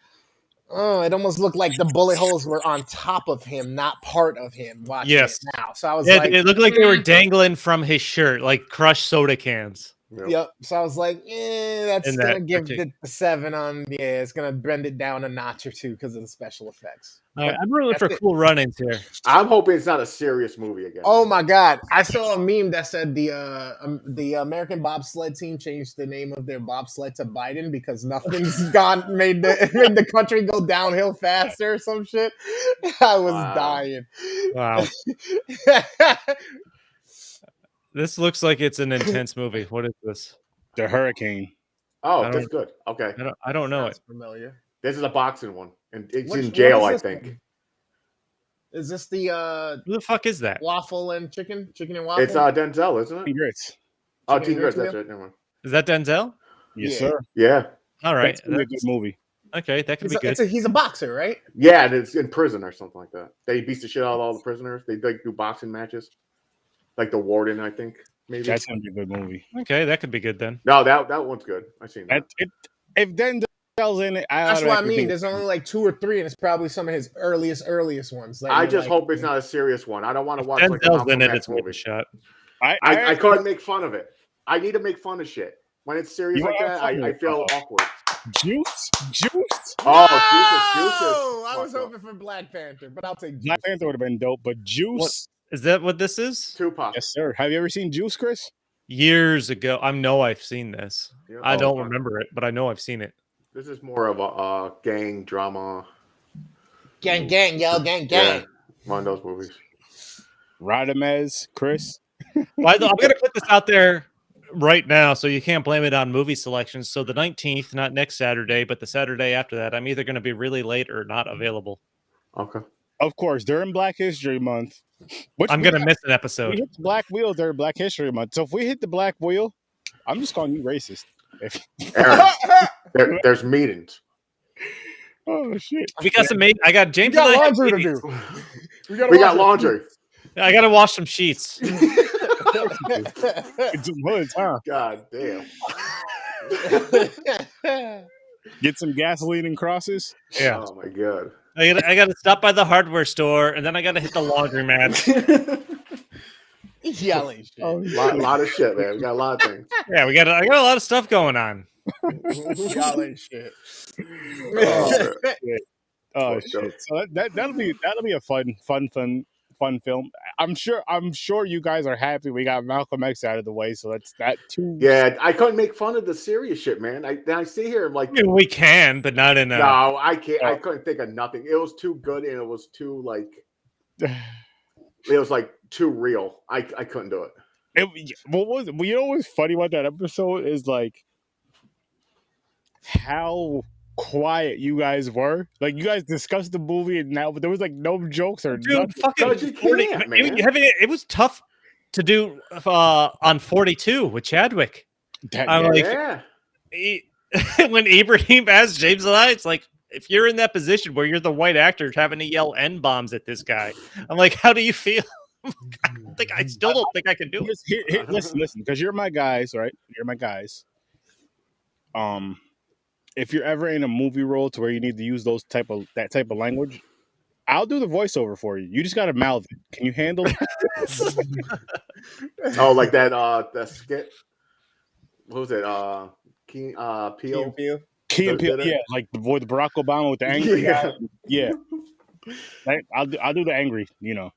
D: oh, it almost looked like the bullet holes were on top of him, not part of him. Watching it now. So I was like,
C: it looked like they were dangling from his shirt, like crushed soda cans.
D: Yep. So I was like, that's gonna give the 7 on. Yeah, it's gonna bend it down a notch or 2 because of the special effects.
C: I'm rooting for cool run-ins here.
B: I'm hoping it's not a serious movie again.
D: Oh my god! I saw a meme that said the American bobsled team changed the name of their bobsled to Biden because nothing's made the country go downhill faster or some shit. I was dying.
C: Wow. This looks like it's an intense movie. What is this?
A: The Hurricane.
B: Oh, that's good. Okay.
C: I don't know it.
D: Familiar.
B: This is a boxing one. and it's
D: What
B: in jail,
D: is
B: I
D: this
B: think.
D: one? Is this the
C: Who the fuck is that?
D: waffle and chicken and waffle?
B: It's Denzel, isn't it?
A: Grits.
B: Oh,
D: Chicken
B: Team
D: grits
B: Grits. That's
D: meal?
B: right. Never mind.
C: Is that Denzel?
A: Yes,
D: Yeah.
A: sir.
B: Yeah,
C: All right.
A: That's gonna be a good movie.
C: Okay, that could be good.
D: He's a boxer, right?
B: yeah, and it's in prison or something like that. They beat the shit out of all the prisoners. They like do boxing matches, like the warden, I think. Maybe
A: That's gonna be a good movie.
C: Okay, that could be good then.
B: no, that one's good. I've seen that.
A: If Denzel's in it,
D: That's what I mean. There's only like 2 or 3, and it's probably some of his earliest ones.
B: I just hope it's not a serious one. I don't want to watch like a
C: Denzel's in
B: Malcolm
C: it.
B: X
C: It's worth a
B: movie.
C: shot.
B: I can't make fun of it. I need to make fun of shit. When it's serious
A: You
B: like
A: are
B: that,
A: funny.
B: I feel awkward.
A: Juice.
B: Oh,
D: Oh, I was
B: fucked up.
D: hoping for Black Panther, but I'll take Juice.
A: Black Panther would have been dope, but Juice.
C: What? Is that what this is?
B: Tupac.
A: Yes, sir. Have you ever seen Juice, Chris?
C: Years ago. I know I've seen this.
B: Yeah.
C: I
B: Oh,
C: don't
B: fuck.
C: remember it, but I know I've seen it.
B: This is more of a gang drama.
D: Gang, yo, gang.
B: Yeah, one of those movies.
A: Radamez, Chris.
C: Well, I'm going to put this out there right now, so you can't blame it on movie selections. So the 19th, not next Saturday, but the Saturday after that, I'm either going to be really late or not available.
B: Okay.
A: Of course, during Black History Month,
C: I'm going to miss an
A: we
C: episode.
A: hit the Black Wheel during Black History Month. So if we hit the Black Wheel, I'm just calling you racist.
B: Aaron, there's meetings.
A: Oh shit!
C: We got some. I got
D: We
C: James.
D: got
C: and I have
D: laundry to
C: meetings.
D: do.
B: We got laundry.
C: I got to wash some sheets.
A: It's some hoods, huh?
B: God damn.
A: Get some gasoline and crosses.
C: Yeah.
B: Oh my god.
C: I got to stop by the hardware store, and then I got to hit the laundromat.
D: Yelling shit.
A: Oh,
B: lot of shit, man. We got a lot of things.
C: Yeah, I got a lot of stuff going on.
D: Yelling shit.
B: Oh,
A: Oh
B: Fucked up.
A: shit! So that'll be a fun film. I'm sure you guys are happy we got Malcolm X out of the way. So that's that too.
B: Yeah, I couldn't make fun of the serious shit, man. I see here, I'm like,
C: I mean, we can, but not in a.
B: no, I can't. I couldn't think of nothing. It was too good, and it was too like, it was like too real. I couldn't do it.
A: What was it? You know what's funny about that episode is like how quiet you guys were. Like you guys discussed the movie, and now there was like no jokes or
C: Dude,
A: nothing.
C: fucking
B: No, you
C: 40,
B: can't,
C: I mean,
B: man.
C: it was tough to do on 42 with Chadwick. I'm like,
B: Yeah.
C: when Ibrahim asked James and I, it's like, if you're in that position where you're the white actor having to yell N bombs at this guy, I'm like, how do you feel? I still don't think I can do it.
A: Here, listen, because you're my guys, right? You're my guys. If you're ever in a movie role to where you need to use that type of language, I'll do the voiceover for you. You just gotta mouth it. Can you handle it?
B: Oh, like that skit. What was it? Peel.
A: Key and Peele,
B: Did it?
A: yeah, like the boy, the Barack Obama with the angry
B: Yeah.
A: guy. Yeah. I'll do the angry. You know,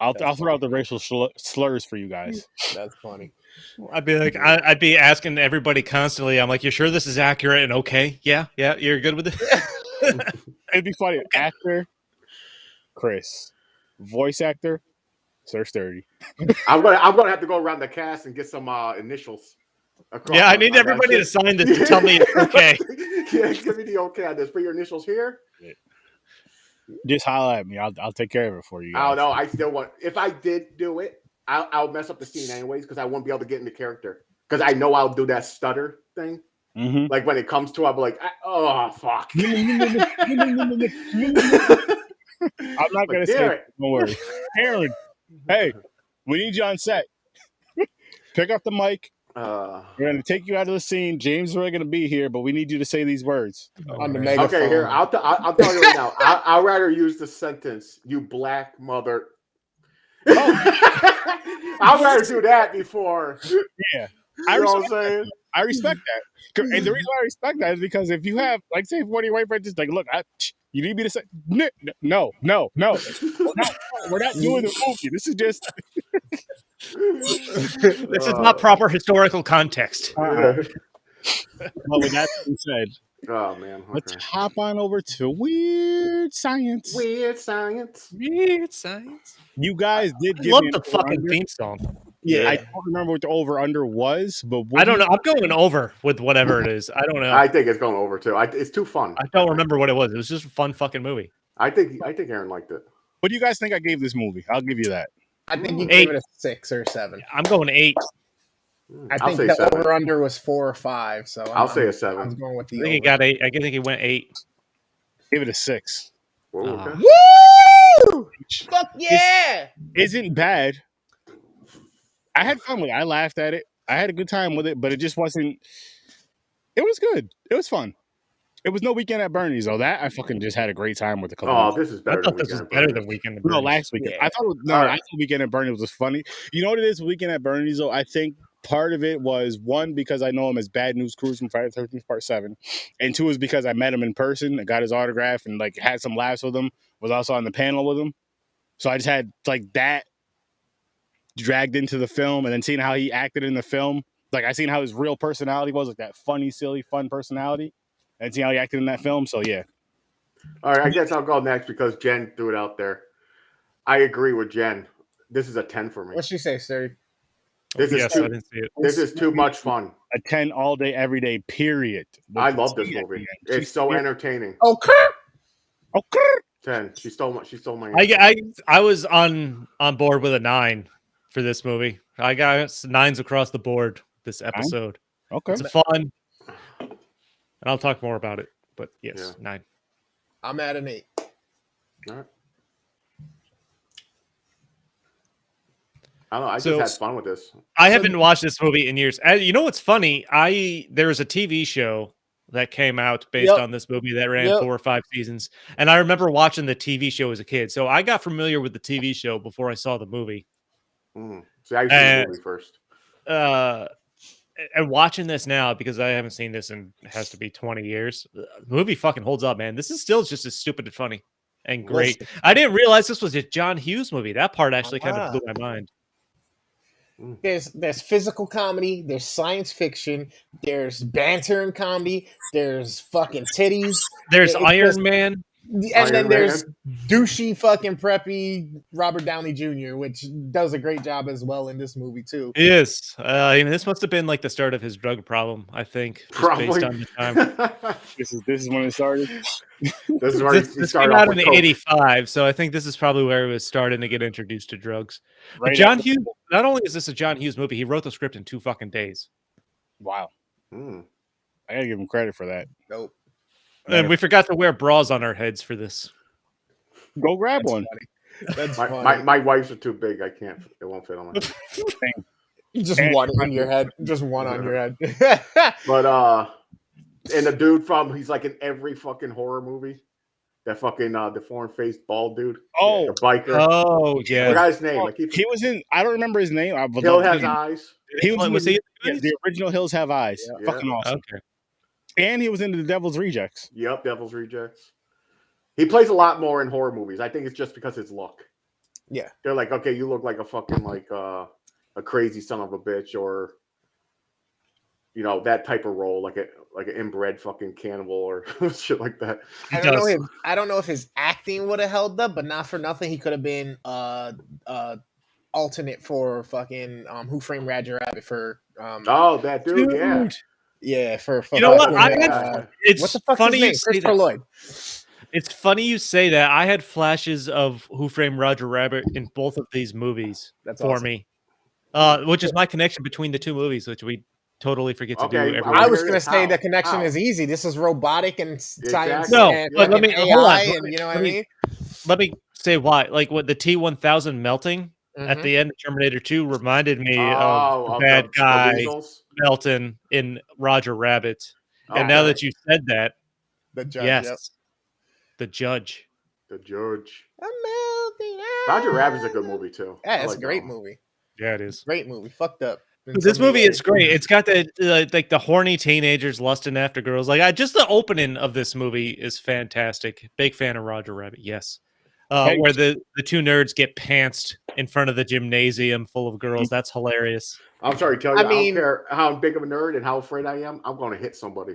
A: I'll throw out the racial slurs for you guys.
D: That's funny.
C: I'd be like, I'd be asking everybody constantly. I'm like, you sure this is accurate and okay? Yeah, you're good with it.
A: It'd be funny. Actor, Chris. Voice actor, Sir Sturdy.
B: I'm gonna have to go around the cast and get some initials. Across
C: Yeah, I
B: on
C: need
B: that
C: everybody to
B: shit.
C: sign this to tell me it's okay.
B: Yeah, give me the okay on this. Put your initials here.
A: Just holler at me. I'll take care of it for you.
B: I don't
A: Guys.
B: know. I still want. If I did do it, I'll mess up the scene anyways because I won't be able to get into character because I know I'll do that stutter thing.
A: Mm-hmm.
B: Like when it comes to, I'll be like, oh fuck.
A: I'm not gonna say
B: Damn
A: it. Don't worry. Aaron, hey, we need you on set. Pick up the mic. We're gonna take you out of the scene. James is really gonna be here, but we need you to say these words.
D: On the megaphone.
B: Okay, here I'll tell you right now. I'll rather use the sentence, "You black mother." I'd rather do that before.
A: Yeah,
B: You know what I'm saying?
A: I respect that. And the reason why I respect that is because if you have, like, say, one of your white friends is like, look, you need me to say, no. We're not doing the movie. This is just.
C: This is not proper historical context.
A: Well, with that being said,
B: Oh man.
A: let's
B: Okay.
A: hop on over to Weird Science.
B: Weird science.
C: Weird science.
A: You guys did
C: I
A: give
C: love
A: me
C: the
A: an
C: fucking
A: over-under.
C: theme song.
D: Yeah.
A: I don't remember what the over under was, but
C: I don't know. I'm going over with whatever it is. I don't know.
B: I think it's going over too. It's too fun.
C: I don't remember what it was. It was just a fun fucking movie.
B: I think Aaron liked it.
A: What do you guys think I gave this movie? I'll give you that.
D: I think you
C: 8.
D: gave it a 6 or 7.
C: I'm going 8.
D: I
B: I'll
D: think
B: say
D: the
B: 7.
D: over under was 4 or 5. So
B: I'll say a
D: I
B: 7.
D: was going with the
C: I think
D: over.
C: he got 8. I think he went 8.
A: Give it a 6.
B: Whoa, okay.
D: Woo! Fuck yeah!
A: Isn't bad. I had fun with it. I laughed at it. I had a good time with it, but it just wasn't. It was good. It was fun. It was no Weekend at Bernie's though. That I fucking just had a great time with a couple.
B: Oh,
A: weeks.
B: this is
C: I
B: better.
C: thought this was better than Weekend at
A: No,
C: Bernie's.
A: last weekend.
D: Yeah.
A: I thought I thought Weekend at Bernie's was funny. You know what it is? Weekend at Bernie's though. I think part of it was one because I know him as Bad News Cruz from Friday the 13th Part 7, and two is because I met him in person and got his autograph and like had some laughs with him. Was also on the panel with him, so I just had like that dragged into the film, and then seeing how he acted in the film. Like I seen how his real personality was, like that funny, silly, fun personality, and seeing how he acted in that film. So yeah.
B: All right, I guess I'll go next because Jen threw it out there. I agree with Jen. This is a 10 for me.
D: What'd she say, sir?
B: This is
C: I
B: too,
C: didn't see it.
B: this is too much fun.
A: A 10 all day, every day, period.
B: I love this movie. It's so entertaining.
D: Okay.
A: Okay.
B: 10. She stole my.
C: I was on board with a 9 for this movie. I got 9s across the board this episode.
A: Okay.
C: It's fun, and I'll talk more about it. But yes, 9.
D: I'm at an 8.
B: All right. I don't know. I just had fun with this.
C: I haven't watched this movie in years. You know what's funny? There was a TV show that came out based on this movie that ran 4 or 5 seasons, and I remember watching the TV show as a kid. So I got familiar with the TV show before I saw the movie.
B: See, I saw the movie first.
C: And watching this now, because I haven't seen this in it has to be 20 years. The movie fucking holds up, man. This is still just as stupid and funny and great. I didn't realize this was a John Hughes movie. That part actually kind of blew my mind.
D: There's physical comedy, there's science fiction, there's banter and comedy, there's fucking titties,
C: there's Iron Man,
D: and then there's douchey fucking preppy Robert Downey Jr., which does a great job as well in this movie too.
C: Yes, I mean, this must have been like the start of his drug problem. I think,
B: probably
C: based on the time.
A: This is when it started.
B: This is where he started
C: came out
B: off
C: in
B: with coke.
C: '85, so I think this is probably where he was starting to get introduced to drugs.
A: Right
C: John Hughes. Not only is this a John Hughes movie, he wrote the script in 2 fucking days.
A: Wow. I gotta give him credit for that.
D: Nope.
C: And we forgot to wear bras on our heads for this.
A: Go grab one.
D: That's
B: my wife's are too big. I can't. It won't fit on my head.
D: Just one on your head. Just one on your head.
B: But and the dude he's like in every fucking horror movie. That fucking deformed-faced bald dude.
A: Oh,
B: the biker.
C: Oh yeah.
B: The guy's name.
A: He was in. I don't remember his name.
B: Hill Has Eyes.
A: He was
C: he?
A: the original Hills Have Eyes.
B: Yeah.
A: Fucking awesome.
C: Okay.
A: And he was in The Devil's Rejects.
B: Yep, Devil's Rejects. He plays a lot more in horror movies. I think it's just because his look.
D: Yeah.
B: They're like, okay, you look like a fucking a crazy son of a bitch, or that type of role, like an inbred fucking cannibal or shit like that.
D: I don't know if his acting would have held up, but not for nothing, he could have been alternate for fucking Who Framed Roger Rabbit for
B: that dude.
D: Yeah, for
C: you know what?
D: it's what the fuck
C: funny
D: his name? Christopher Lloyd.
C: It's funny you say that. I had flashes of Who Framed Roger Rabbit in both of these movies me, which is my connection between the 2 movies, which we totally forget to do.
D: I was going to say the connection is easy. This is robotic and science.
C: No,
D: and
C: but let me
D: AI, and you know what I mean.
C: Let me say why. Like what the T-1000 melting at the end of Terminator 2 reminded me of the bad guy Melton in Roger Rabbit. And now that you said that,
D: the judge,
C: yes, the judge.
B: The judge. Roger Rabbit's a good movie too.
D: Yeah, it's a great movie.
C: Yeah, it is.
D: Great movie. Fucked up.
C: This movie is great. It's got the horny teenagers lusting after girls. Just the opening of this movie is fantastic. Big fan of Roger Rabbit. Yes. Where the 2 nerds get pantsed in front of the gymnasium full of girls. That's hilarious.
B: I'm sorry, I don't care how big of a nerd and how afraid I am. I'm going to hit somebody.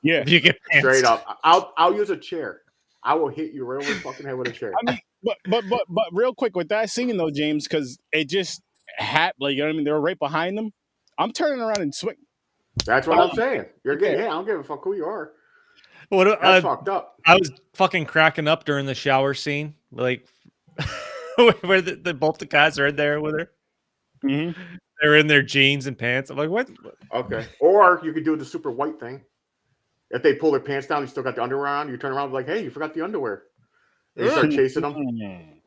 A: Yeah,
C: you get pantsed.
B: Straight up. I'll use a chair. I will hit you right over the fucking head with a chair.
A: I mean, but real quick with that scene though, James, because it just hat, like, you know what I mean? They were right behind them. I'm turning around and swing.
B: That's what I'm saying. You're getting. Yeah, I don't give a fuck who you are.
C: What?
B: That's fucked up.
C: I was fucking cracking up during the shower scene, like where both the guys are in there with her.
A: Mm-hmm.
C: They're in their jeans and pants. I'm like, what?
B: Okay. Or you could do the super white thing. If they pull their pants down, you still got the underwear on. You turn around like, hey, you forgot the underwear. And you start chasing them.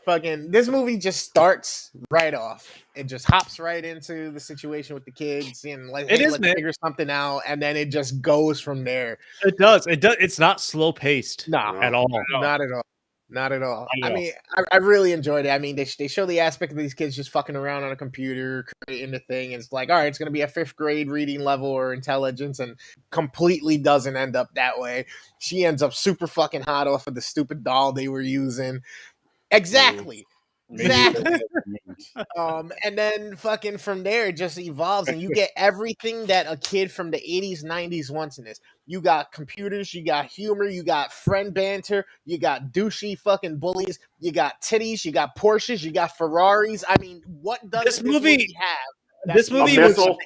D: Fucking, this movie just starts right off. It just hops right into the situation with the kids and let's figure something out, and then it just goes from there.
C: It does. It does. It's not slow paced.
D: No,
C: at all.
D: Not at all. Not at all. I mean, I really enjoyed it. I mean, they show the aspect of these kids just fucking around on a computer, creating the thing. It's like, all right, it's going to be a 5th grade reading level or intelligence, and completely doesn't end up that way. She ends up super fucking hot off of the stupid doll they were using. Exactly. And then fucking from there it just evolves, and you get everything that a kid from the 80s, 90s wants in this. You got computers, you got humor, you got friend banter, you got douchey fucking bullies, you got titties, you got Porsches, you got Ferraris. I mean, what does this movie have?
C: This movie was
B: a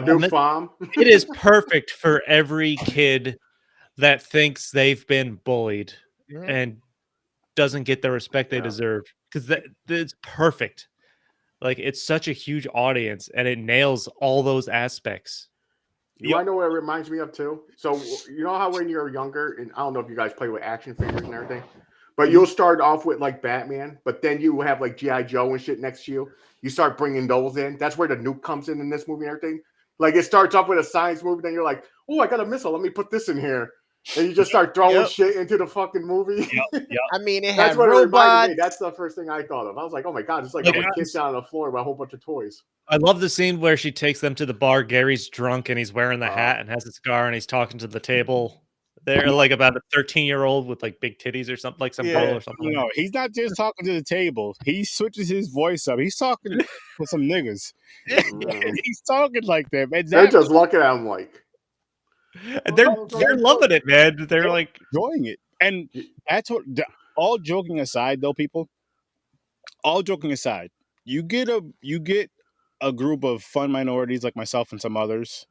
B: nuke bomb.
C: It is perfect for every kid that thinks they've been bullied and doesn't get the respect they deserve, because that's perfect. Like, it's such a huge audience and it nails all those aspects.
B: You want to know what it reminds me of too? So you know how when you're younger, and I don't know if you guys play with action figures and everything, but you'll start off with like Batman, but then you have like G.I. Joe and shit next to you. You start bringing those in. That's where the nuke comes in this movie and everything. Like, it starts off with a science movie, then you're like, oh, I got a missile. Let me put this in here. And you just start throwing shit into the fucking movie.
D: I mean, it
B: that's
D: had
B: what
D: robots.
B: It reminded me. That's the first thing I thought of. I was like, oh my God, it's like a kid down on the floor with a whole bunch of toys.
C: I love the scene where she takes them to the bar. Gary's drunk and he's wearing the hat and has a cigar and he's talking to the table. They're like about a 13-year-old with like big titties or something, like some girl or something.
A: No, he's not just talking to the table. He switches his voice up. He's talking with some niggas. He's talking like them.
B: They're just looking at him like.
C: And they're loving it, man. They're like
A: enjoying it. And that's what, all joking aside though, people, all joking aside, you get a group of fun minorities like myself and some others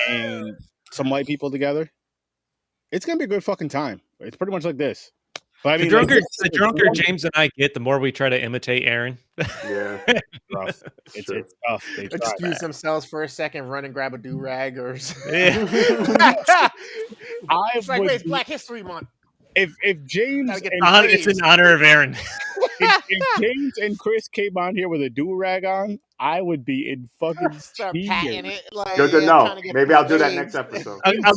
A: and some white people together, it's gonna be a good fucking time. It's pretty much like this. But I mean,
C: the drunker James and I get, the more we try to imitate Aaron.
B: Yeah.
A: Rough. It's tough. They
D: excuse themselves for a second, run and grab a do-rag or
A: it's
D: like, wait, it's Black History Month.
A: If James
C: it's in honor of Aaron.
A: if James and Chris came on here with a do-rag on, I would be in fucking
D: start patting it. Like,
B: good to know. Maybe I'll do that next episode.
C: I'll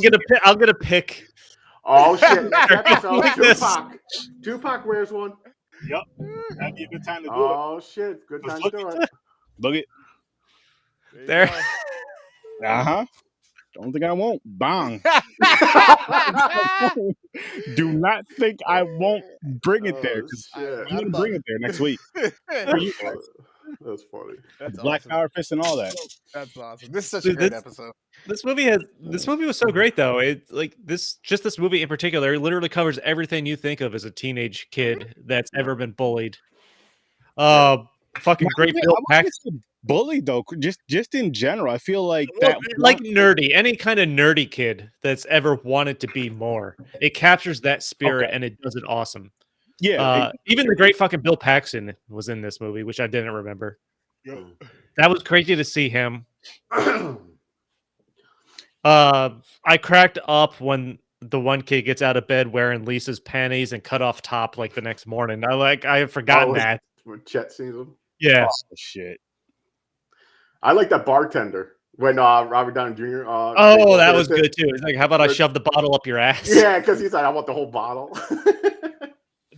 C: get a pick.
B: Oh shit! Next episode, Tupac wears one.
A: Yep, that'd be a good time to do it.
B: Oh shit! Good time to do it.
A: Look it.
C: There.
A: Don't think I won't. Bang. Do not think I won't bring it there. I'm gonna bring it there next week.
B: That's funny.
D: That's
A: Black Power Fist and all that.
D: That's awesome. This is such a great episode.
C: This movie was so great though. It like this movie in particular literally covers everything you think of as a teenage kid that's ever been bullied. Fucking great Bill Paxton.
A: Bullied though, just in general. I feel like
C: nerdy, any kind of nerdy kid that's ever wanted to be more. It captures that spirit and it does it awesome. Yeah, even the great fucking Bill Paxton was in this movie, which I didn't remember. That was crazy to see him. I cracked up when the one kid gets out of bed wearing Lisa's panties and cut off top like the next morning. I had forgotten that.
B: When Chet sees him.
C: Yeah.
A: Oh, shit.
B: I like that bartender when Robert Downey Jr.
C: That was good too. He's like, "How about I shove the bottle up your ass?"
B: Yeah, because he's like, "I want the whole bottle."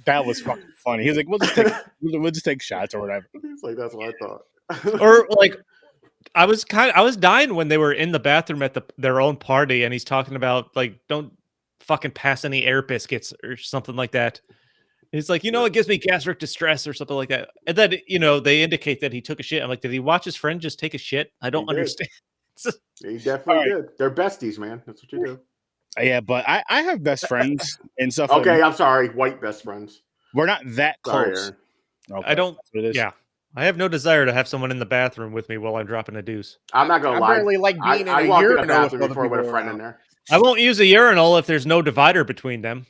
A: That was fucking funny. He's like, "We'll just take shots or whatever."
B: He's like, "That's what I thought."
C: Or like, I was dying when they were in the bathroom at their own party, and he's talking about like, "Don't fucking pass any air biscuits" or something like that. He's like, it gives me gastric distress or something like that. And then, they indicate that he took a shit. I'm like, did he watch his friend just take a shit? I don't understand.
B: He definitely did. They're besties, man. That's what you do.
A: Yeah, but I have best friends and stuff.
B: Okay, I'm sorry. White best friends.
A: We're not that close. Okay,
C: I don't.
A: that's what it is.
C: Yeah, I have no desire to have someone in the bathroom with me while I'm dropping a deuce.
B: I'm not gonna
D: I
B: lie.
D: barely like being in
B: I
D: a
B: walked in the
D: urinal with
B: bathroom
D: other
B: before with a
D: people
B: friend in
D: around.
B: there.
C: I won't use a urinal if there's no divider between them.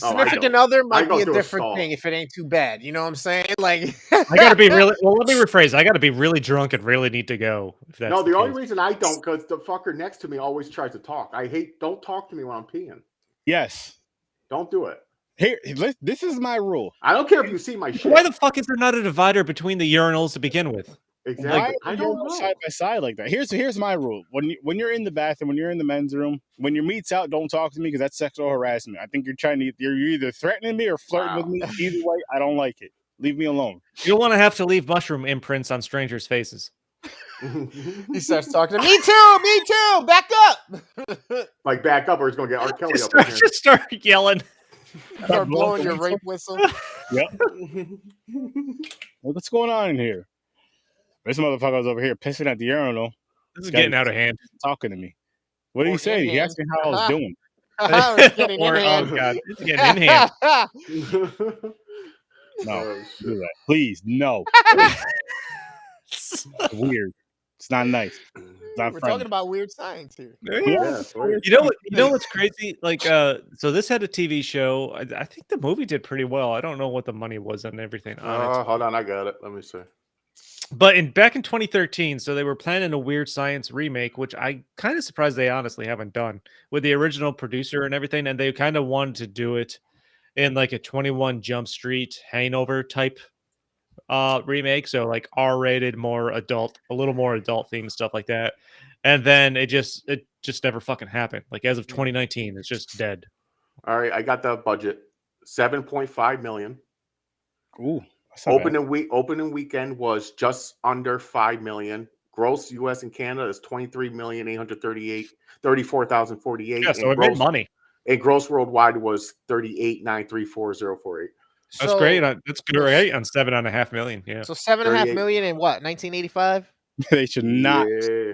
B: Oh, I
D: Significant
B: don't.
D: other
B: I
D: might
B: go
D: be a
B: through a
D: different
B: stall.
D: thing if it ain't too bad. You know what I'm saying? Like,
C: I gotta be really. Well, let me rephrase. I gotta be really drunk and really need to go. If that's
B: No, the only
C: case.
B: reason I don't, because the fucker next to me always tries to talk. I hate. Don't talk to me when I'm peeing.
A: Yes.
B: Don't do it.
A: Here, this is my rule.
B: I don't care if you see my shit.
C: Why the fuck is there not a divider between the urinals to begin with?
B: Exactly.
A: Why
B: I
A: are
B: don't
A: you
B: know.
A: side by side like that? Here's my rule. When you're in the bathroom, when you're in the men's room, when your meat's out, don't talk to me because that's sexual harassment. I think you're either threatening me or flirting with
B: Wow.
A: me. Either way, I don't like it. Leave me alone.
C: You don't want to have to leave mushroom imprints on strangers' faces.
D: he starts talking to me too, back up.
B: Like back up, or he's gonna get R. Kelly up in here.
C: Just start yelling.
D: Start blowing your rape whistle.
A: Yep. What's going on in here? This motherfucker was over here pissing at the urinal,
C: This is getting out of hand.
A: talking to me. What did he
D: Or
A: say?
D: in
A: He asked me how I was doing.
D: It's getting in
C: Or,
D: hand.
C: oh god, it's getting in hand.
A: No,
B: Oh, shit.
A: do that. Please, no. It's weird. It's not nice. It's not
D: We're
A: friendly.
D: talking about weird science here.
B: Yeah, sweet.
C: You know what's crazy? Like, so this had a TV show. I think the movie did pretty well. I don't know what the money was and everything on it.
B: Hold on, I got it. Let me see.
C: But back in 2013, so they were planning a Weird Science remake, which I kind of surprised they honestly haven't done with the original producer and everything. And they kind of wanted to do it in like a 21 Jump Street hangover type remake, so like R-rated, more adult, a little more adult themed stuff like that. And then it just never fucking happened. Like as of 2019, it's just dead.
B: All right, I got the budget. 7.5 million.
A: Ooh. that's not bad.
B: Opening weekend was just under 5 million. Gross US and Canada is 23,834,048.
C: Yeah, so it made money.
B: And gross worldwide was 38,934,048.
C: That's great. That's great on 7.5 million. Yeah.
D: So 7.5
B: 38.
D: million in what? 1985.
A: They should not.
B: Yeah,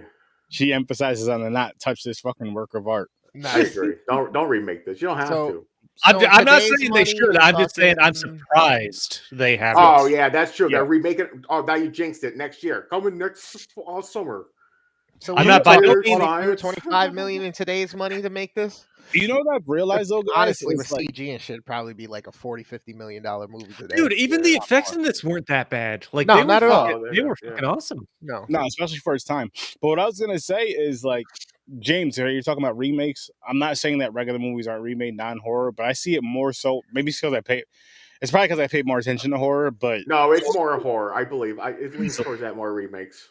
A: She emphasizes on the not touch this fucking work of art.
B: I agree. Don't remake this. You don't have to.
C: I'm not saying they should. I'm just saying I'm surprised they haven't.
B: Oh yeah, that's true.
A: Yeah.
B: They're remaking. Oh, now you jinxed it. Next year, coming next fall, summer.
D: So
C: I'm
D: we
C: not by no
D: need
B: means-
D: 25 million in today's money to make this.
A: You know what I've realized though, guys?
D: Honestly,
A: It's
D: with
A: like,
D: CG and shit, probably be like a 40-50 million dollar movie today.
C: Dude, even the effects in this weren't that bad. Like
D: No,
C: they
D: not
C: were
D: at all.
C: fucking, they were fucking awesome.
D: No,
A: no, especially for its time. But what I was gonna say is like, James, you're talking about remakes. I'm not saying that regular movies aren't remade non-horror, but I see it more so. Maybe it's because it's probably because I paid more attention to horror. But
B: No, it's more horror. I believe. It leans towards that more remakes,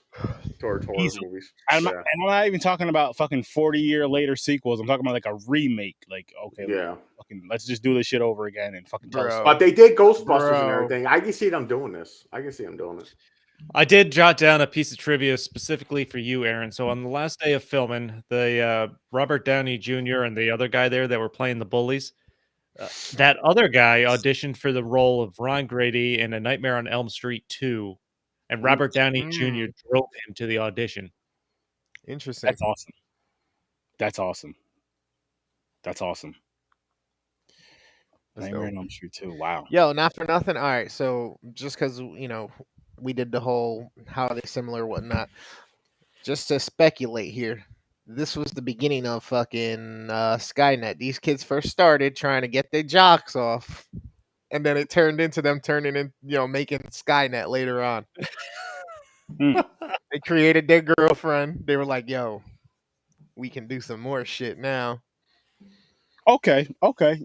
B: towards horror
A: Easily.
B: movies.
A: I'm
B: Yeah.
A: not even talking about fucking 40-year later sequels. I'm talking about like a remake. Like, okay,
B: Yeah.
A: let's just do this shit over again and fucking tell us.
D: Bro.
B: But they did Ghostbusters and
D: Bro.
B: everything. I can see them doing this. I can see them doing it.
C: I did jot down a piece of trivia specifically for you, Aaron. So on the last day of filming, the Robert Downey Jr. and the other guy there that were playing the bullies, that other guy auditioned for the role of Ron Grady in A Nightmare on Elm Street 2, and Robert Downey Jr. drove him to the audition.
D: interesting.
A: That's awesome. That's awesome. That's awesome.
D: That's
A: Nightmare
D: dope.
A: on Elm Street 2. Wow.
D: Yo, not for nothing. All right, so just because we did the whole how are they similar, whatnot. Just to speculate here, this was the beginning of fucking Skynet. These kids first started trying to get their jocks off, and then it turned into them turning in, making Skynet later on. They created their girlfriend. They were like, "Yo, we can do some more shit now."
A: Okay.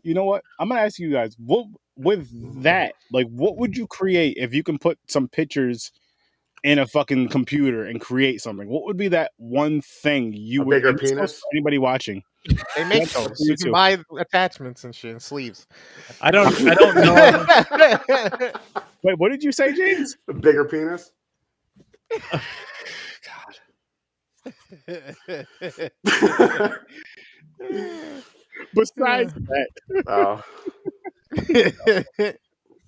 A: You know what? I'm gonna ask you guys, what with that, like, what would you create if you can put some pictures in a fucking computer and create something? What would be that one thing you
B: A
A: would?
B: bigger
A: and this goes
B: penis?
A: for anybody watching?
D: They make
A: That's
D: those.
A: me
D: You can
A: too.
D: buy attachments and shit and sleeves.
C: I don't know.
A: Wait, what did you say, James?
B: A bigger penis?
A: Besides that,
B: Oh,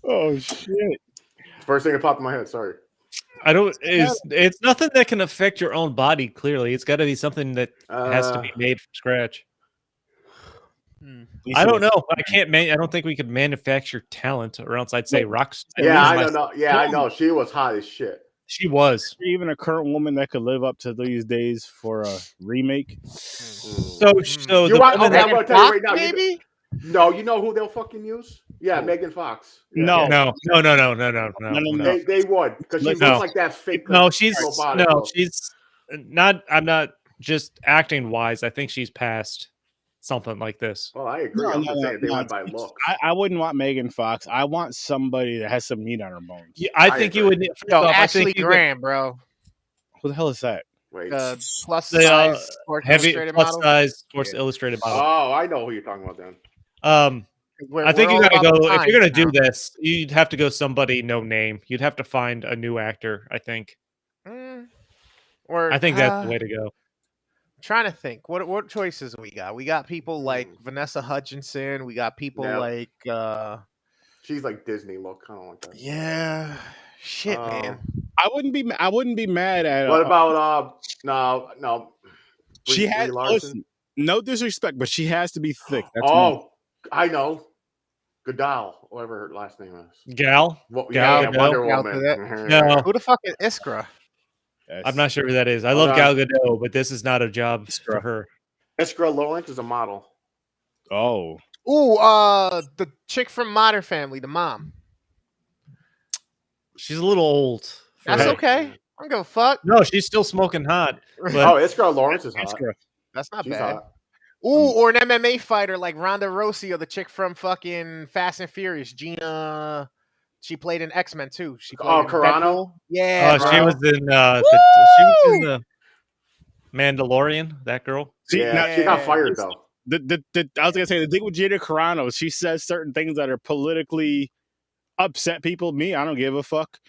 A: oh shit.
B: first thing that popped in my head. Sorry.
C: It's nothing that can affect your own body. Clearly, it's got to be something that has to be made from scratch. I don't know. I can't. I don't think we could manufacture talent, or else I'd say Rockstar.
B: Yeah, I don't know. Yeah, I know. She was hot as shit.
C: She was.
A: Even a current woman that could live up to these days for a remake.
C: So
B: You want? Okay, I'm gonna tell you right now.
D: Maybe.
B: No, you know who they'll fucking use? Yeah, Megan Fox. Yeah.
C: No.
B: They would, because she looks like that fake.
C: No, she's not. I'm not just acting wise. I think she's past something like this.
B: Well, I agree. I'm just saying they went by looks.
A: I wouldn't want Megan Fox. I want somebody that has some meat on her bones.
C: Yeah, I think you would.
D: Yo, Ashley Graham, bro.
A: Who the hell is that?
B: Wait.
D: Plus size Sports Illustrated model.
C: Size Sports Illustrated model.
B: Oh, I know who you're talking about then.
C: I think you gotta go. If you're gonna do this, you'd have to go somebody no name. You'd have to find a new actor. I think.
D: Or
C: I think that's the way to go.
D: I'm trying to think. What choices we got? We got people like Vanessa Hudgenson. We got people like.
B: She's like Disney look, kind of like that.
D: Yeah. Shit, man.
A: I wouldn't be mad at.
B: What about no?
A: She had. Listen, no disrespect, but she has to be thick. That's
B: I know. Goodall, whatever her last name is.
C: Gal?
B: Gal Wonder Woman.
C: No.
D: Who the fuck is Iskra?
C: I'm not sure who that is. I love Gal Gadot, but this is not a job for her.
B: Iskra Lawrence is a model.
A: Oh.
D: Ooh, the chick from Modern Family, the mom.
C: She's a little old.
D: That's okay. I don't give a fuck.
C: No, she's still smoking hot. But...
B: Iskra Lawrence is hot.
D: That's not bad. Hot. Ooh, or an MMA fighter like Ronda Rousey or the chick from fucking Fast and Furious, Gina. She played in X-Men too. She played in
B: Carano.
D: Yeah.
C: She was in the Mandalorian. That girl.
B: She got fired though.
A: I was gonna say the thing with Gina Carano, she says certain things that are politically upset people. Me, I don't give a fuck.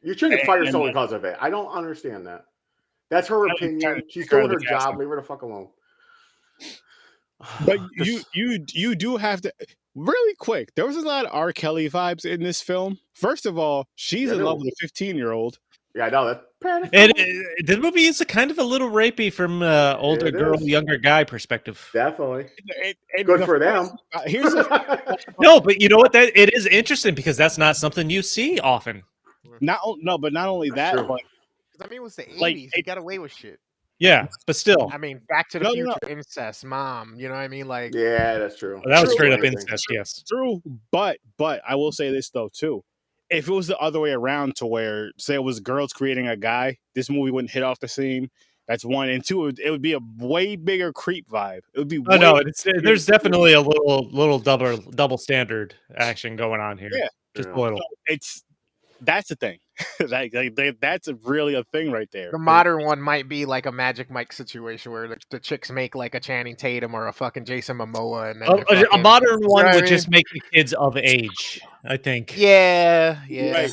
B: You shouldn't fire someone because of it. I don't understand that. That's her opinion. She's doing her job. Leave her the fuck alone.
A: But you do have to really quick. There was a lot of R. Kelly vibes in this film. First of all, she's in love with a 15-year-old.
B: Yeah, I know that.
C: The movie is a kind of a little rapey from older girl, younger guy perspective.
B: Definitely. Good for them.
A: Here's
C: no, but you know what? That it is interesting because that's not something you see often.
A: But not only that, but
D: I mean, it was the 80s. You got away with shit.
C: Yeah, but still.
D: I mean, Back to the Future, incest, mom. You know what I mean? Like,
B: yeah, that's true.
C: That was straight up incest. Yes,
A: true. But I will say this though too. If it was the other way around, to where say it was girls creating a guy, this movie wouldn't hit off the scene. That's one, and two, it would be a way bigger creep vibe. It would be.
C: There's definitely a little double standard action going on here.
A: Yeah,
C: just a little.
A: That's the thing. That's really a thing right there.
D: The modern one might be like a Magic Mike situation where the chicks make like a Channing Tatum or a fucking Jason Momoa, and then
C: a modern one would just make the kids of age. I think.
D: Yeah.
A: Right.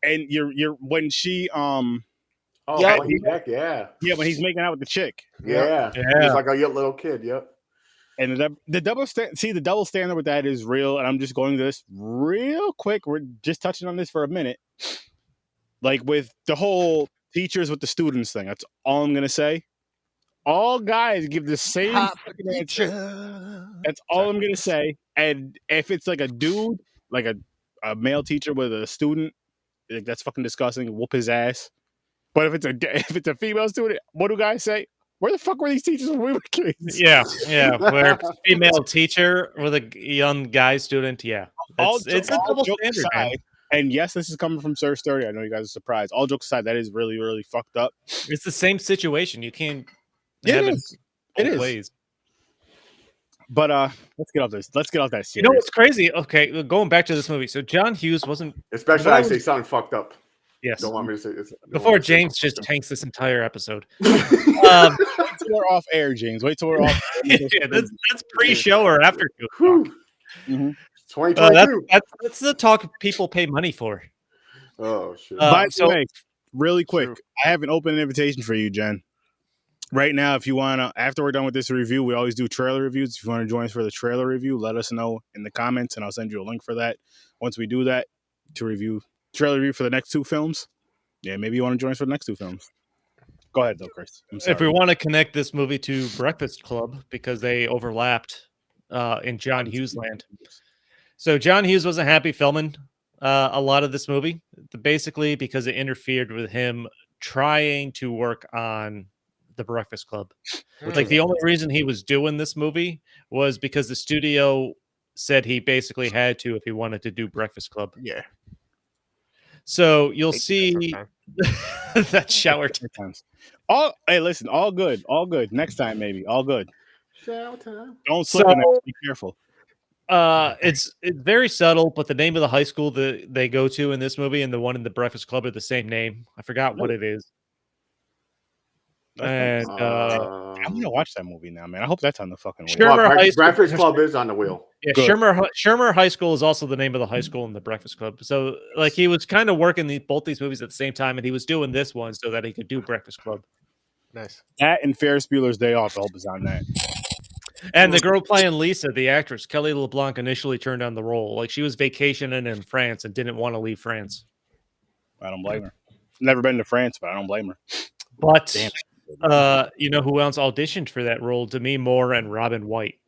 A: You're when she
B: when
A: he's making out with the chick.
B: Yeah. He's like a little kid. Yep.
A: And the double standard with that is real. And I'm just going to this real quick. We're just touching on this for a minute. Like with the whole teachers with the students thing. That's all I'm gonna say. All guys give the same fucking answer. That's all I'm gonna say. And if it's like a dude, like a male teacher with a student, like that's fucking disgusting. Whoop his ass. But if it's a female student, what do guys say? Where the fuck were these teachers when we were kids?
C: Yeah. Where female teacher with a young guy student, it's a double standard.
A: Aside, and yes, this is coming from Sir Sturdy. I know you guys are surprised. All jokes aside, that is really, really fucked up.
C: It's the same situation. You can't.
A: It is. Ways. But let's get off this. Let's get off that series.
C: You know what's crazy? Okay, going back to this movie. So John Hughes wasn't.
B: Especially I say something fucked up.
C: Yes.
B: Don't want me to say this.
C: Before James just tanks this entire episode.
A: Wait till we're off air, James. Wait till we're off.
C: That's pre-show or after show.
B: Mm-hmm. 2022.
C: That's the talk people pay money for.
B: Oh shit!
A: By the way, really quick, I have an open invitation for you, Jen. Right now, if you want to, after we're done with this review, we always do trailer reviews. If you want to join us for the trailer review, let us know in the comments, and I'll send you a link for that. Once we do that, to review trailer review for the next two films. Yeah, maybe you want to join us for the next two films. Go ahead, though, Chris. I'm sorry.
C: If we want to connect this movie to Breakfast Club because they overlapped in John Hughes land. So John Hughes wasn't happy filming a lot of this movie, basically because it interfered with him trying to work on The Breakfast Club. Like the only reason he was doing this movie was because the studio said he basically had to if he wanted to do Breakfast Club.
D: Yeah.
C: So you'll see that shower
A: times. Hey, listen, all good, all good. Next time, maybe, all good.
B: Shower time.
A: Don't slip in there. Be careful.
C: It's very subtle, but the name of the high school that they go to in this movie and the one in The Breakfast Club are the same name. I forgot what it is. And
A: I'm gonna watch that movie now, man. I hope that's on the fucking wheel.
B: Well, Breakfast Club is on the wheel.
C: Yeah, Shermer High School is also the name of the high school in The Breakfast Club. So, like, he was kind of working both these movies at the same time, and he was doing this one so that he could do Breakfast Club.
D: Nice.
A: That and Ferris Bueller's Day Off. I hope is on that.
C: And the girl playing Lisa, the actress Kelly LeBlanc, initially turned down the role. Like, she was vacationing in France and didn't want to leave France.
A: I don't blame her. Never been to France, but I don't blame her.
C: But you know who else auditioned for that role? Demi Moore and Robin White.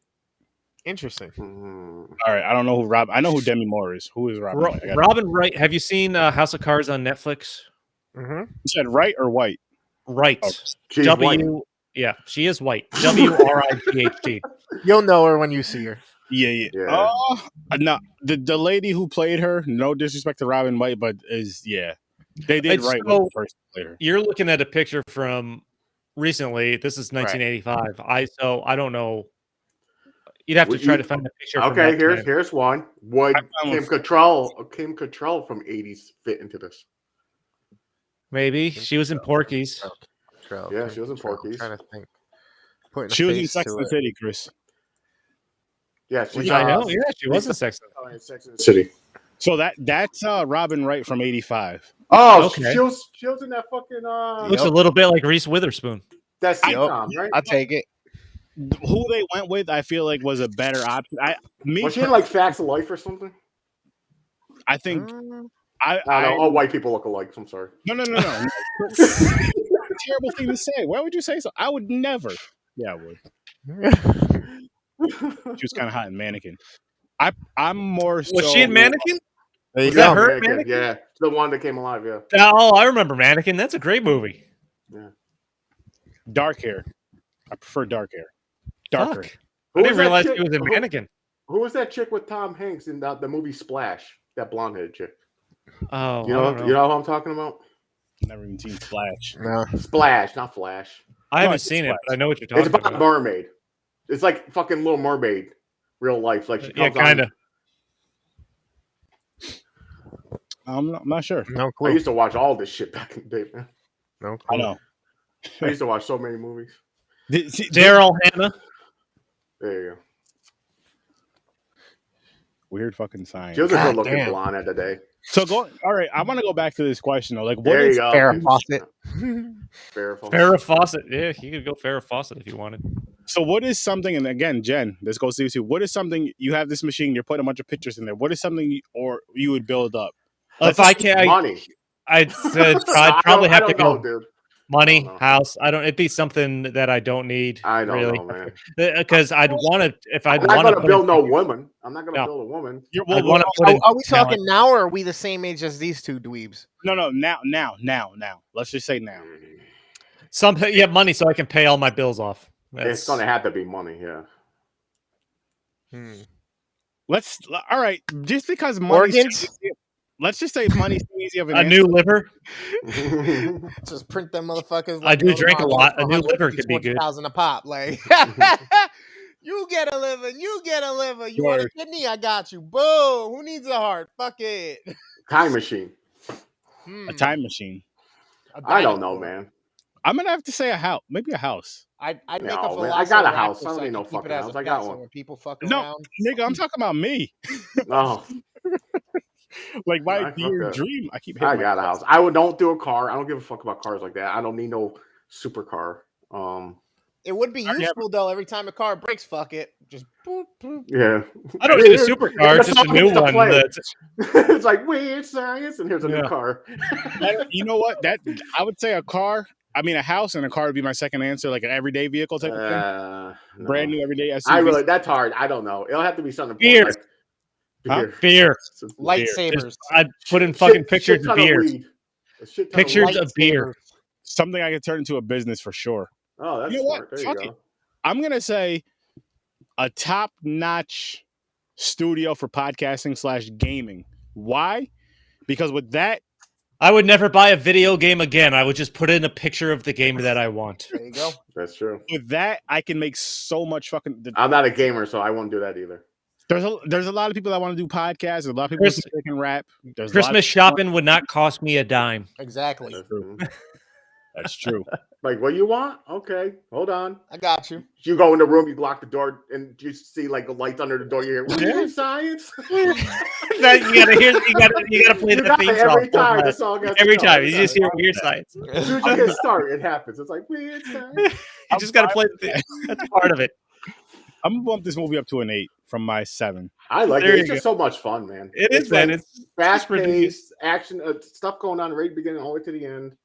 D: Interesting.
A: All right, I don't know who I know who Demi Moore is. Who is Robin? White?
C: Robin Wright. Have you seen House of Cards on Netflix?
A: You said Wright or White?
C: Right.
B: Oh, she's white.
C: Yeah, she is white. WRIGHT.
D: You'll know her when you see her.
A: Yeah. No, the lady who played her. No disrespect to Robin White, but they did right when the first played her.
C: You're looking at a picture from recently. This is 1985.
D: Right.
C: I don't know. You'd have to try to find a picture.
B: Okay, here's one. Would Kim Cattrall from '80s fit into this?
C: Maybe she was in Porky's.
B: Yeah, she was in Porky's.
D: I'm trying to think.
A: She was in Sex and the City, Chris.
B: Yeah,
C: I know. Yeah, she was in Sex
B: and the City.
A: So that's Robin Wright from '85.
B: Oh, okay. She was in that fucking.
C: Looks a little bit like Reese Witherspoon.
B: That's sitcom, right?
D: I'll take it.
A: Who they went with, I feel like, was a better option.
B: Was she in like Facts of Life or something?
A: I think.
B: I don't know. All white people look alike. I'm sorry.
A: No. Terrible thing to say. Why would you say so? I would never. Yeah, I would. She was kind of hot in Mannequin. I'm more.
C: Was she in Mannequin?
B: Was that her? Mannequin? Yeah, the one that came alive. Yeah.
C: Oh, I remember Mannequin. That's a great movie.
B: Yeah.
A: Dark hair. I prefer dark hair. Darker.
C: Fuck. I didn't realize she was in Mannequin.
B: Who was that chick with Tom Hanks in the movie Splash? That blonde-headed chick.
C: Oh,
B: you know who I'm talking about?
A: Never even seen Splash.
D: No.
B: Splash, not Flash.
C: I haven't seen it, but I know what you're talking about.
B: It's about a mermaid. It's like fucking Little Mermaid, real life. Like she comes
C: kind of.
A: I'm not sure.
D: No clue.
B: I used to watch all this shit back in the day, man.
D: No clue.
A: I know.
B: I used to watch so many movies.
C: Daryl Hannah.
B: There you go.
A: Weird fucking sign.
B: She was a good-looking blonde at the day.
A: So all right, I want to go back to this question though. Like, what
B: is
D: Farrah Fawcett?
C: Farrah Fawcett. Yeah, you could go Farrah Fawcett if you wanted.
A: So what is something, and again, Jen, this goes to you too. What is something, you have this machine, you're putting a bunch of pictures in there. What is something you would build up?
C: If I can't,
B: money.
C: I'd probably have to go.
B: Dude.
C: Money, house. It'd be something that I don't need.
B: I don't know, man.
C: Because I'd want to. If I'd
B: want to build no
C: woman,
B: I'm not going to build a woman.
D: Are we talking now, or are we the same age as these two dweebs?
A: No. Now. Let's just say now.
C: Money, so I can pay all my bills off.
B: It's going to have to be money, yeah.
A: All right. Just because money. Let's just say money's easy of an answer.
C: New liver.
D: Just print them motherfuckers.
C: I do drink a lot. A new liver could be good.
D: $20,000 a pop. Like, you get a liver. You get a liver. You want a kidney? I got you. Boom. Who needs a heart? Fuck it.
B: Time machine.
A: A time machine.
B: I don't know, man.
A: I'm gonna have to say a house. Maybe a house.
D: I'd make a
B: I got a house. I don't need no fucking house. I got one.
D: When people fuck around.
A: Nigga, I'm talking about me.
B: No.
A: Like my dear dream.
B: I got a house. Don't do a car. I don't give a fuck about cars like that. I don't need no supercar.
D: It would be useful though. Every time a car breaks, fuck it. Just boop, boop.
B: Yeah.
C: I don't need a supercar. Just a new one.
B: It's like weird science, and here's a new car.
A: You know what? I would say a car, I mean, a house and a car would be my second answer, like an everyday vehicle type of thing.
B: No.
A: Brand new everyday SUV.
B: That's hard. I don't know. It'll have to be something
C: Beer.
B: like
A: Huh?
C: Beer.
D: Lightsabers.
C: I'd put in fucking pictures of beer. Pictures of beer.
A: Something I could turn into a business for sure.
B: Oh, that's
A: You know
B: smart.
A: what?
B: There
A: Fuck
B: you
A: it.
B: go.
A: I'm gonna say a top-notch studio for podcasting / gaming. Why? Because with that,
C: I would never buy a video game again. I would just put in a picture of the game that I want.
D: There you go.
B: That's true.
A: with that, I can make so much fucking.
B: I'm not a gamer, so I won't do that either.
A: There's a lot of people that want to do podcasts. There's a lot of people that can rap. There's
C: Christmas shopping would not cost me a dime.
D: Exactly.
A: That's true.
B: Like, what you want? Okay, hold on.
D: I got you.
B: You go in the room, you lock the door, and you see like a light under the door. You hear, "What are you, science?"
C: That you gotta hear. You gotta play the theme song
B: every time. The song has to
C: every
B: go.
C: time. You just hear weird science.
B: As soon as you get started, it happens. It's like weird science.
C: You just gotta play the That's part of it.
A: I'm gonna bump this movie up to an 8 from my 7.
B: I like
C: There
B: it.
C: you
B: It's just so much fun, man.
C: It's man. It's
B: fast
C: pretty
B: paced action, stuff going on right at the beginning all the way to the end.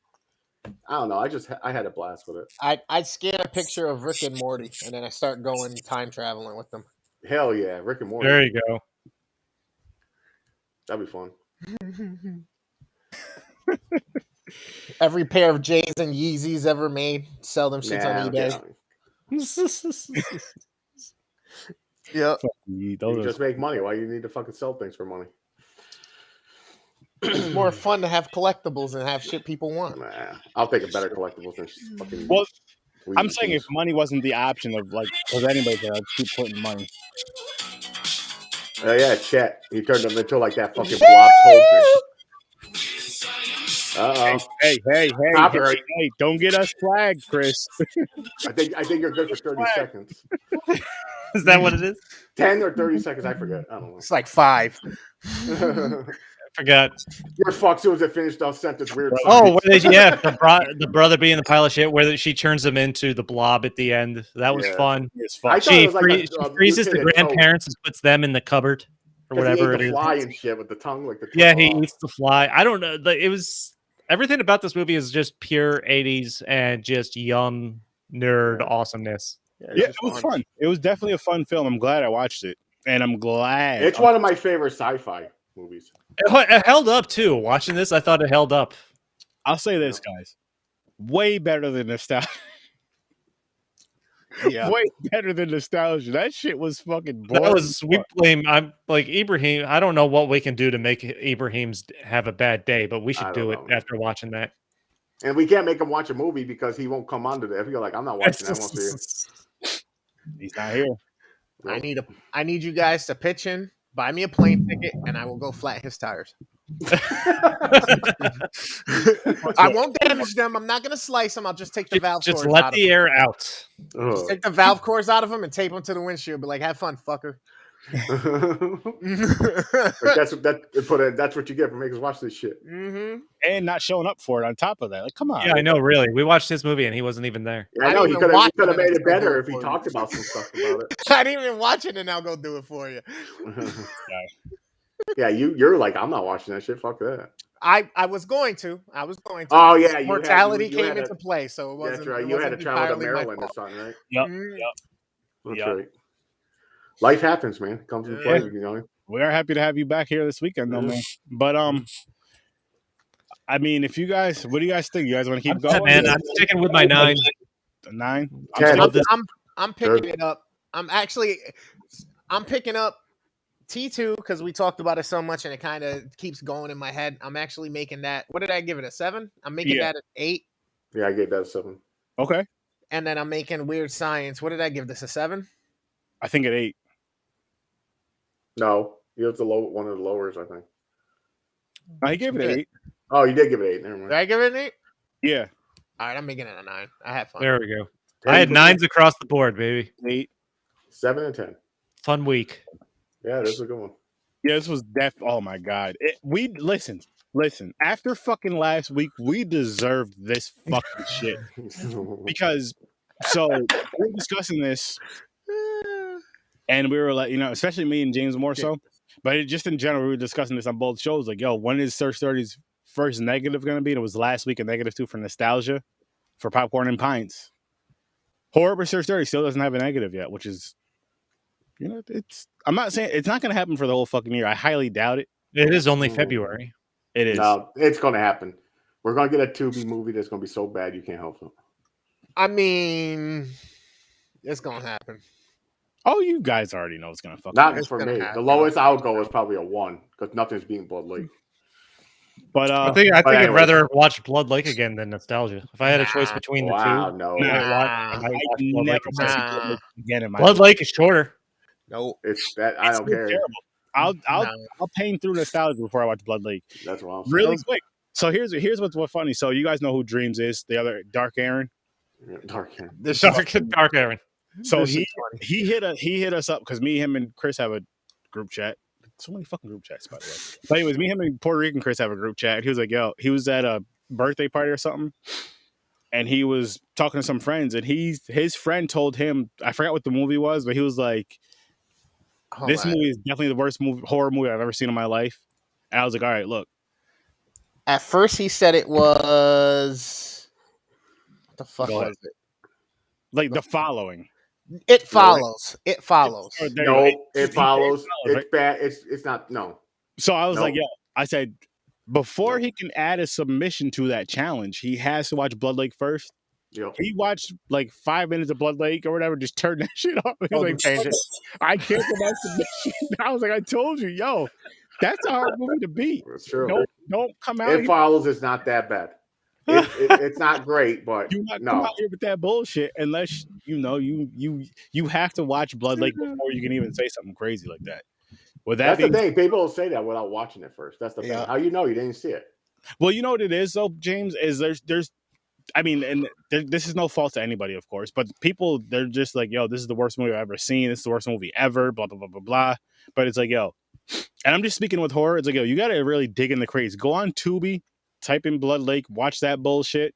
B: I don't know. I had a blast with it.
D: I'd scan a picture of Rick and Morty, and then I start going time traveling with them.
B: Hell yeah, Rick and Morty.
C: There you go.
B: That'd be fun.
D: Every pair of J's and Yeezys ever made, sell them shits on eBay. Yep.
B: You just make money. Why you need to fucking sell things for money?
D: It's more fun to have collectibles and have shit people want.
B: Nah, I'll take a better collectibles than fucking.
A: Well, I'm saying if money wasn't the option of like, because anybody could keep putting money.
B: Oh yeah, Chet. He turned them into like that fucking blob toad thing. Uh-oh.
A: Hey! Don't get us flagged, Chris.
B: I think you're good for 30 seconds.
C: Is that what it is?
B: 10 or 30 seconds, I forget. I don't know.
D: It's like 5.
C: I forgot.
B: You're fucked as soon as it finished. I'll send this weird.
C: Oh, the brother being the pile of shit, where she turns him into the blob at the end. That was fun.
A: It's fun.
C: She freezes the grandparents and puts them in the cupboard or whatever
B: it
C: it is.
B: Fly and shit with the tongue, like the tongue.
C: Yeah, he eats the fly. I don't know. It was everything about this movie is just pure 80s and just young nerd awesomeness.
A: Yeah, it was fun. It was definitely a fun film. I'm glad I watched it, and I'm glad
B: it's one of my favorite sci-fi movies.
C: It held up too. Watching this, I thought it held up.
A: I'll say this, guys, way better than Nostalgia.
D: Yeah,
A: way better than Nostalgia. That shit was fucking boring.
C: That was we blame. I'm like Ibrahim. I don't know what we can do to make Ibrahim's have a bad day, but we should do it after watching that.
B: And we can't make him watch a movie because he won't come onto that. If you're like, I'm not watching that, I won't see it.
A: He's not here.
D: I need you guys to pitch in, buy me a plane ticket, and I will go flat his tires. I won't damage them. I'm not going to slice them. I'll just take the valve cores out.
C: Just let the air out.
D: Just take the valve cores out of them and tape them to the windshield. Be like, have fun, fucker.
B: That's what you get for making us watch this shit.
D: Mm-hmm.
A: And not showing up for it on top of that. Like, come on.
C: Yeah, I know, really. We watched this movie and he wasn't even there.
B: Yeah, I know. He could have made it better if he talked about some stuff about it.
D: I didn't even watch it and I'll go do it for you.
B: Yeah, you're like, I'm not watching that shit. Fuck that.
D: I was going to.
B: Oh yeah,
D: mortality came into play, so it wasn't.
B: That's right. You had to travel to Maryland or something, right?
A: Yep.
B: That's right. Life happens, man. It comes and plays, you know.
A: We are happy to have you back here this weekend, though, man. But I mean, if you guys, what do you guys think? You guys want to keep going?
C: Man, I'm sticking with my 9.
A: 9.
D: I'm picking it up. I'm picking up T2 because we talked about it so much and it kind of keeps going in my head. I'm actually making that. What did I give it? A 7? I'm making that an 8.
B: Yeah, I gave that a 7.
A: Okay.
D: And then I'm making Weird Science. What did I give this? A 7?
A: I think at 8.
B: No, it was one of the lowers, I think.
A: I gave it an 8.
B: Oh, you did give it 8. Never mind.
D: Did I give it an 8?
A: Yeah.
D: All right, I'm making it a 9. I had fun.
C: There we go. I had 9s across the board, baby.
A: 8.
B: 7 and 10.
C: Fun week.
B: Yeah, this is a good one.
A: Yeah, this was oh my god. Listen. After fucking last week, we deserved this fucking shit. Because we're discussing this, and we were like, especially me and James more so, but just in general, we were discussing this on both shows. Like, yo, when is Search 30's first negative going to be? And it was last week a -2 for Nostalgia. for Popcorn and Pints. Horror Research 30 still doesn't have a negative yet, which is, I'm not saying it's not going to happen for the whole fucking year. I highly doubt it.
C: It is only February.
A: It is.
B: No, it's going to happen. We're going to get a Tubi movie that's going to be so bad you can't help it.
D: I mean, it's going to happen.
A: Oh, you guys already know it's going to fucking
B: Not
A: happen.
B: for
D: gonna
B: me.
D: happen.
B: The lowest I'll go is probably a 1 because nothing's being Blood Lake.
A: But
C: I think I'd
B: anyway.
C: rather watch Blood Lake again than Nostalgia. If I had a choice between the
B: Wow,
C: two,
B: no.
A: I
C: Blood
A: never
C: Lake
A: want to see Blood Lake again in my
C: Blood Lake is shorter.
D: Nope.
B: It's that I don't care.
A: Terrible. I'll pain through Nostalgia before I watch Blood Lake.
B: That's what I'm saying.
A: Really quick. So here's what's funny. So you guys know who DREAMZ is, the other Dark Aaron.
B: Dark hair.
C: Dark Aaron.
A: So he hit us up because me, him, and Chris have a group chat. So many fucking group chats, by the way. But anyways, me, him, and Puerto Rican Chris have a group chat. And he was like, "Yo," he was at a birthday party or something, and he was talking to some friends, and his friend told him, I forgot what the movie was, but he was like, "This movie is definitely the worst horror movie I've ever seen in my life." And I was like, "All right, look."
D: At first, he said it was. What the fuck was it?
A: Like The Following.
D: It follows. It follows.
B: No, it follows.
A: right?
B: It's bad. It's not. No.
A: So I was
B: No.
A: like, "Yo," I said, before he can add a submission to that challenge, he has to watch Blood Lake first.
B: Yep.
A: He watched like 5 minutes of Blood Lake or whatever, just turned that shit off. He was like,
D: change it.
A: I canceled that submission. I was like, I told you, yo, that's a hard movie to beat.
B: It's true.
A: Don't come out
B: It
A: here.
B: follows. It's not that bad. It's not great, but
A: Do not come
B: no.
A: out here with that bullshit unless you have to watch Blood Lake before you can even say something crazy like that. With that
B: That's the
A: being,
B: thing. People will say that without watching it first. That's the thing.
D: Yeah.
B: How you know you didn't see it?
A: well, you know what it is though, James, is there's I mean, and this is no fault to anybody, of course, but people, they're just like, yo, this is the worst movie I've ever seen. This is the worst movie ever, blah, blah, blah, blah, blah. But it's like, yo, and I'm just speaking with horror. It's like, yo, you got to really dig in the crates. Go on Tubi, type in Blood Lake, watch that bullshit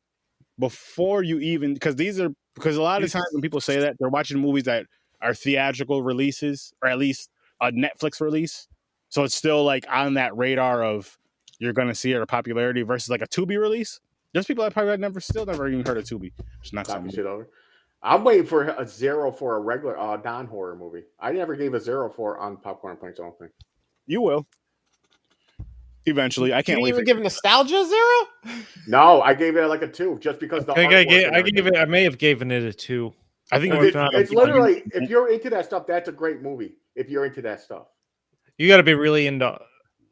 A: before you even, because a lot of times when people say that, they're watching movies that are theatrical releases, or at least a Netflix release. So it's still like on that radar of you're going to see it or popularity versus like a Tubi release. There's people that probably never even heard of Tubi. It's not
B: Copy
A: something.
B: shit over. I'm waiting for a 0 for a regular non-horror movie. I never gave a 0 for on Popcorn Pints. I don't think.
A: You will. Eventually. I can't
D: You
A: wait.
D: even give Nostalgia 0?
B: No, I gave it like a 2 just because the
C: I think
B: artwork
C: I may have given it a 2.
A: I think
B: it's literally, if you're into that stuff, that's a great movie. If you're into that stuff,
C: You got to be really into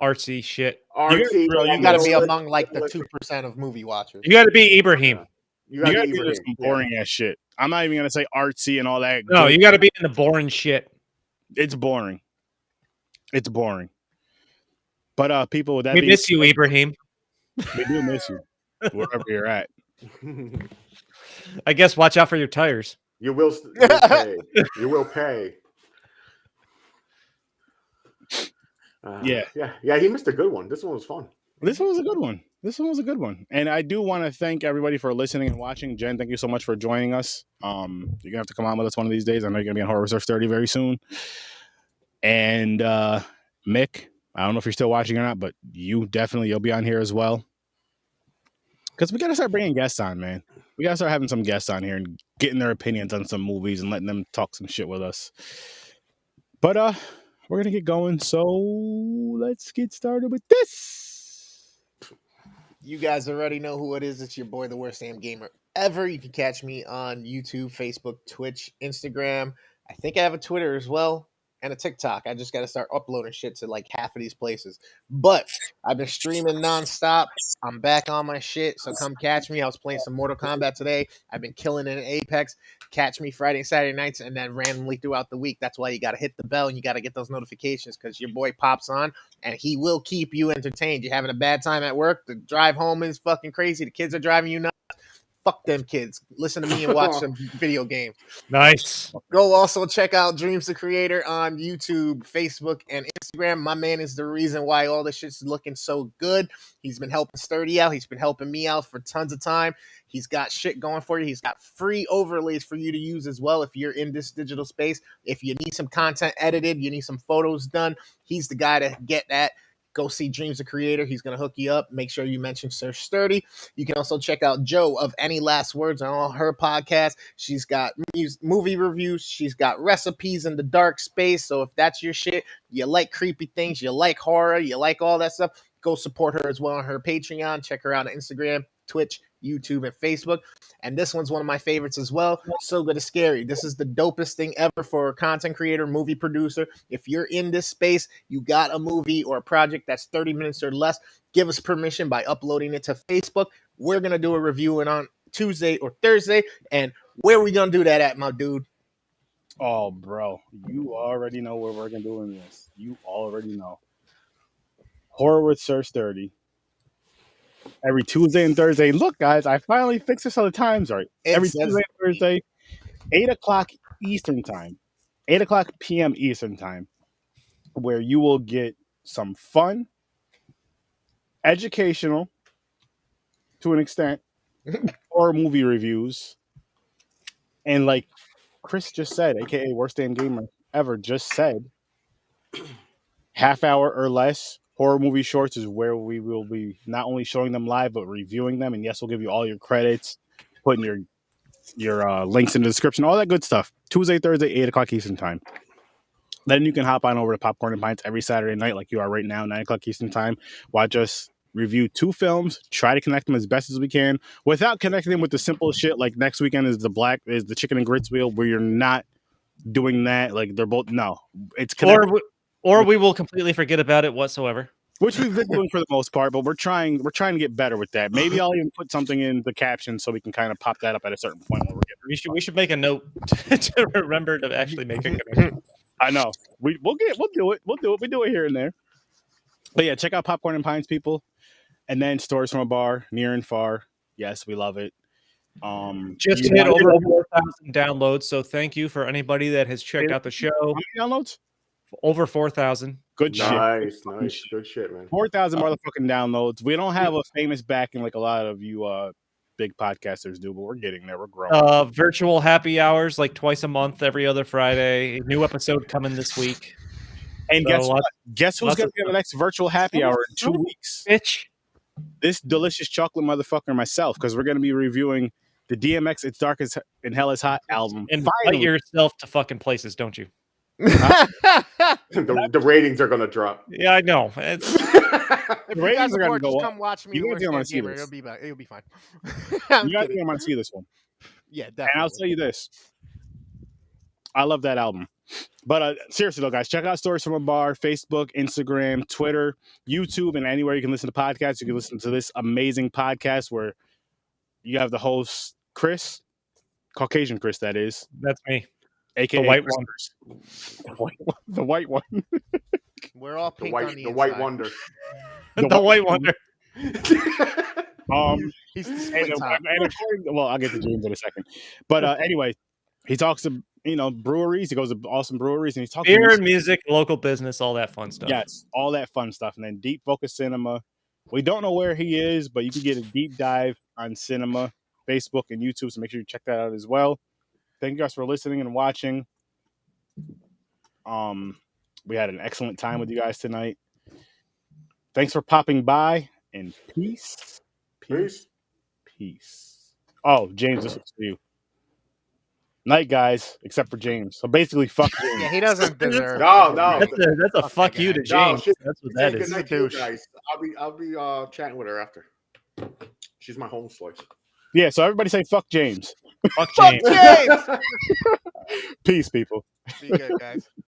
C: artsy shit.
B: artsy,
D: You got to be among like the 2% of movie watchers.
C: You got to be Ibrahim.
B: You
A: You
B: gotta
A: gotta
B: be
A: do
B: Ibrahim.
A: some boring ass shit. I'm not even gonna say artsy and all that.
C: No, you got to be in the boring shit.
A: It's boring. It's boring. But people, with that
C: We
A: being
C: miss you, Ibrahim.
A: we do miss you wherever you're at.
C: I guess watch out for your tires.
B: You will pay. You will pay. Yeah. He missed a good one. This one was fun.
A: This one was a good one. And I do want to thank everybody for listening and watching. Jen, thank you so much for joining us. You're gonna have to come on with us one of these days. I know you're gonna be on Horror Research 30 very soon. And Mick, I don't know if you're still watching or not, but you'll be on here as well. Because we gotta start bringing guests on, man. We gotta start having some guests on here and getting their opinions on some movies and letting them talk some shit with us. But we're gonna get going, so let's get started with this.
D: You guys already know who it is. It's your boy, the worst damn gamer ever. You can catch me on YouTube, Facebook, Twitch, Instagram. I think I have a Twitter as well and a TikTok. I just got to start uploading shit to like half of these places. But I've been streaming nonstop. I'm back on my shit, so come catch me. I was playing some Mortal Kombat today. I've been killing it in Apex. Catch me Friday and Saturday nights, and then randomly throughout the week. That's why you got to hit the bell and you got to get those notifications because your boy pops on and he will keep you entertained. You're having a bad time at work. The drive home is fucking crazy. The kids are driving you nuts. Fuck them kids. Listen to me and watch some video games.
C: Nice.
D: Go also check out DREAMZ the Creator on YouTube, Facebook, and Instagram. My man is the reason why all this shit's looking so good. He's been helping Sturdy out. He's been helping me out for tons of time. He's got shit going for you. He's got free overlays for you to use as well if you're in this digital space. If you need some content edited, you need some photos done, he's the guy to get that. go see Dreams the Creator. He's going to hook you up. Make sure you mention Sir Sturdy. You can also check out Joe of Any Last Words on all her podcasts. She's got movie reviews. She's got recipes in the dark space. So if that's your shit, you like creepy things, you like horror, you like all that stuff, go support her as well on her Patreon. Check her out on Instagram, Twitch, YouTube, and Facebook. And this one's one of my favorites as well. So Good is Scary. This is the dopest thing ever for a content creator, movie producer. If you're in this space, you got a movie or a project that's 30 minutes or less, give us permission by uploading it to Facebook. We're going to do a review on Tuesday or Thursday. And where are we going to do that at, my dude?
A: Oh, bro, you already know where we're going to do in this. You already know. Horror with Sir Sturdy. Every Tuesday and Thursday. Look, guys, I finally fixed this on the times right. Every Tuesday and Thursday, 8 o'clock Eastern time, 8 o'clock p.m. Eastern time, where you will get some fun, educational, to an extent, horror movie reviews. And like Chris just said, aka Worst Damn Gamer Ever just said, half hour or less horror movie shorts is where we will be not only showing them live but reviewing them. And yes, we'll give you all your credits, putting your links in the description, all that good stuff. Tuesday, Thursday, 8 o'clock Eastern time. Then you can hop on over to Popcorn and Pints every Saturday night, like you are right now, 9 o'clock Eastern time. Watch us review 2 films, try to connect them as best as we can without connecting them with the simple shit. Like next weekend is the chicken and grits wheel, where you're not doing that. Like they're both, no, it's connected.
C: Or we will completely forget about it whatsoever.
A: Which we've been doing for the most part, but we're trying to get better with that. Maybe I'll even put something in the caption so we can kind of pop that up at a certain point where we're getting.
C: We should make a note to remember to actually make a connection.
A: I know. We'll do it. We do it here and there. But yeah, check out Popcorn and Pints, people. And then Stories from a Bar, near and far. Yes, we love it.
C: Just hit over 4,000 downloads, so thank you for anybody that has checked out the show.
A: How many downloads?
C: Over 4,000.
A: Good shit.
B: Nice. Good shit, man.
A: 4,000 motherfucking downloads. We don't have a famous backing like a lot of you big podcasters do, but we're getting there. We're growing.
C: Virtual happy hours like twice a month, every other Friday. A new episode coming this week.
A: And guess what? Guess who's going to be on the next virtual happy hour in 2 weeks?
C: Bitch.
A: This delicious chocolate motherfucker and myself, because we're going to be reviewing the DMX It's Dark as and Hell is Hot album.
C: And invite yourself to fucking places, don't you?
B: The ratings are gonna drop.
C: Yeah, I know.
D: If you guys are gonna go, come watch me.
A: You guys are gonna see
D: this.
A: this.
D: It'll be fine.
A: You guys are gonna want to see this one.
D: Yeah, definitely.
A: And I'll tell you this. I love that album. But seriously though, guys, check out Stories from a Bar, Facebook, Instagram, Twitter, YouTube, and anywhere you can listen to podcasts. You can listen to this amazing podcast where you have the host, Chris, Caucasian Chris, that is.
C: That's me.
A: AKA
C: the white
A: one. The white one.
D: We're all pink on the
B: white wonder.
C: The white wonder.
D: He's
A: well, I'll get to James in a second. But anyway, he talks to breweries. He goes to awesome breweries, and he's talking
C: beer and music, local business, all that fun stuff.
A: Yes, all that fun stuff. And then Deep Focus Cinema. We don't know where he is, but you can get a deep dive on cinema, Facebook, and YouTube. So make sure you check that out as well. Thank you guys for listening and watching. We had an excellent time with you guys tonight. Thanks for popping by, and peace. Oh, James, this was for you. Night, guys, except for James. So basically, fuck James.
D: Yeah, he doesn't deserve.
B: No.
C: That's a fuck you to James. That's what that is.
B: Good night, guys. I'll be chatting with her after. She's my home slice.
A: Yeah, so everybody say fuck James.
C: Fuck James.
A: Peace, people.
D: Be good, guys.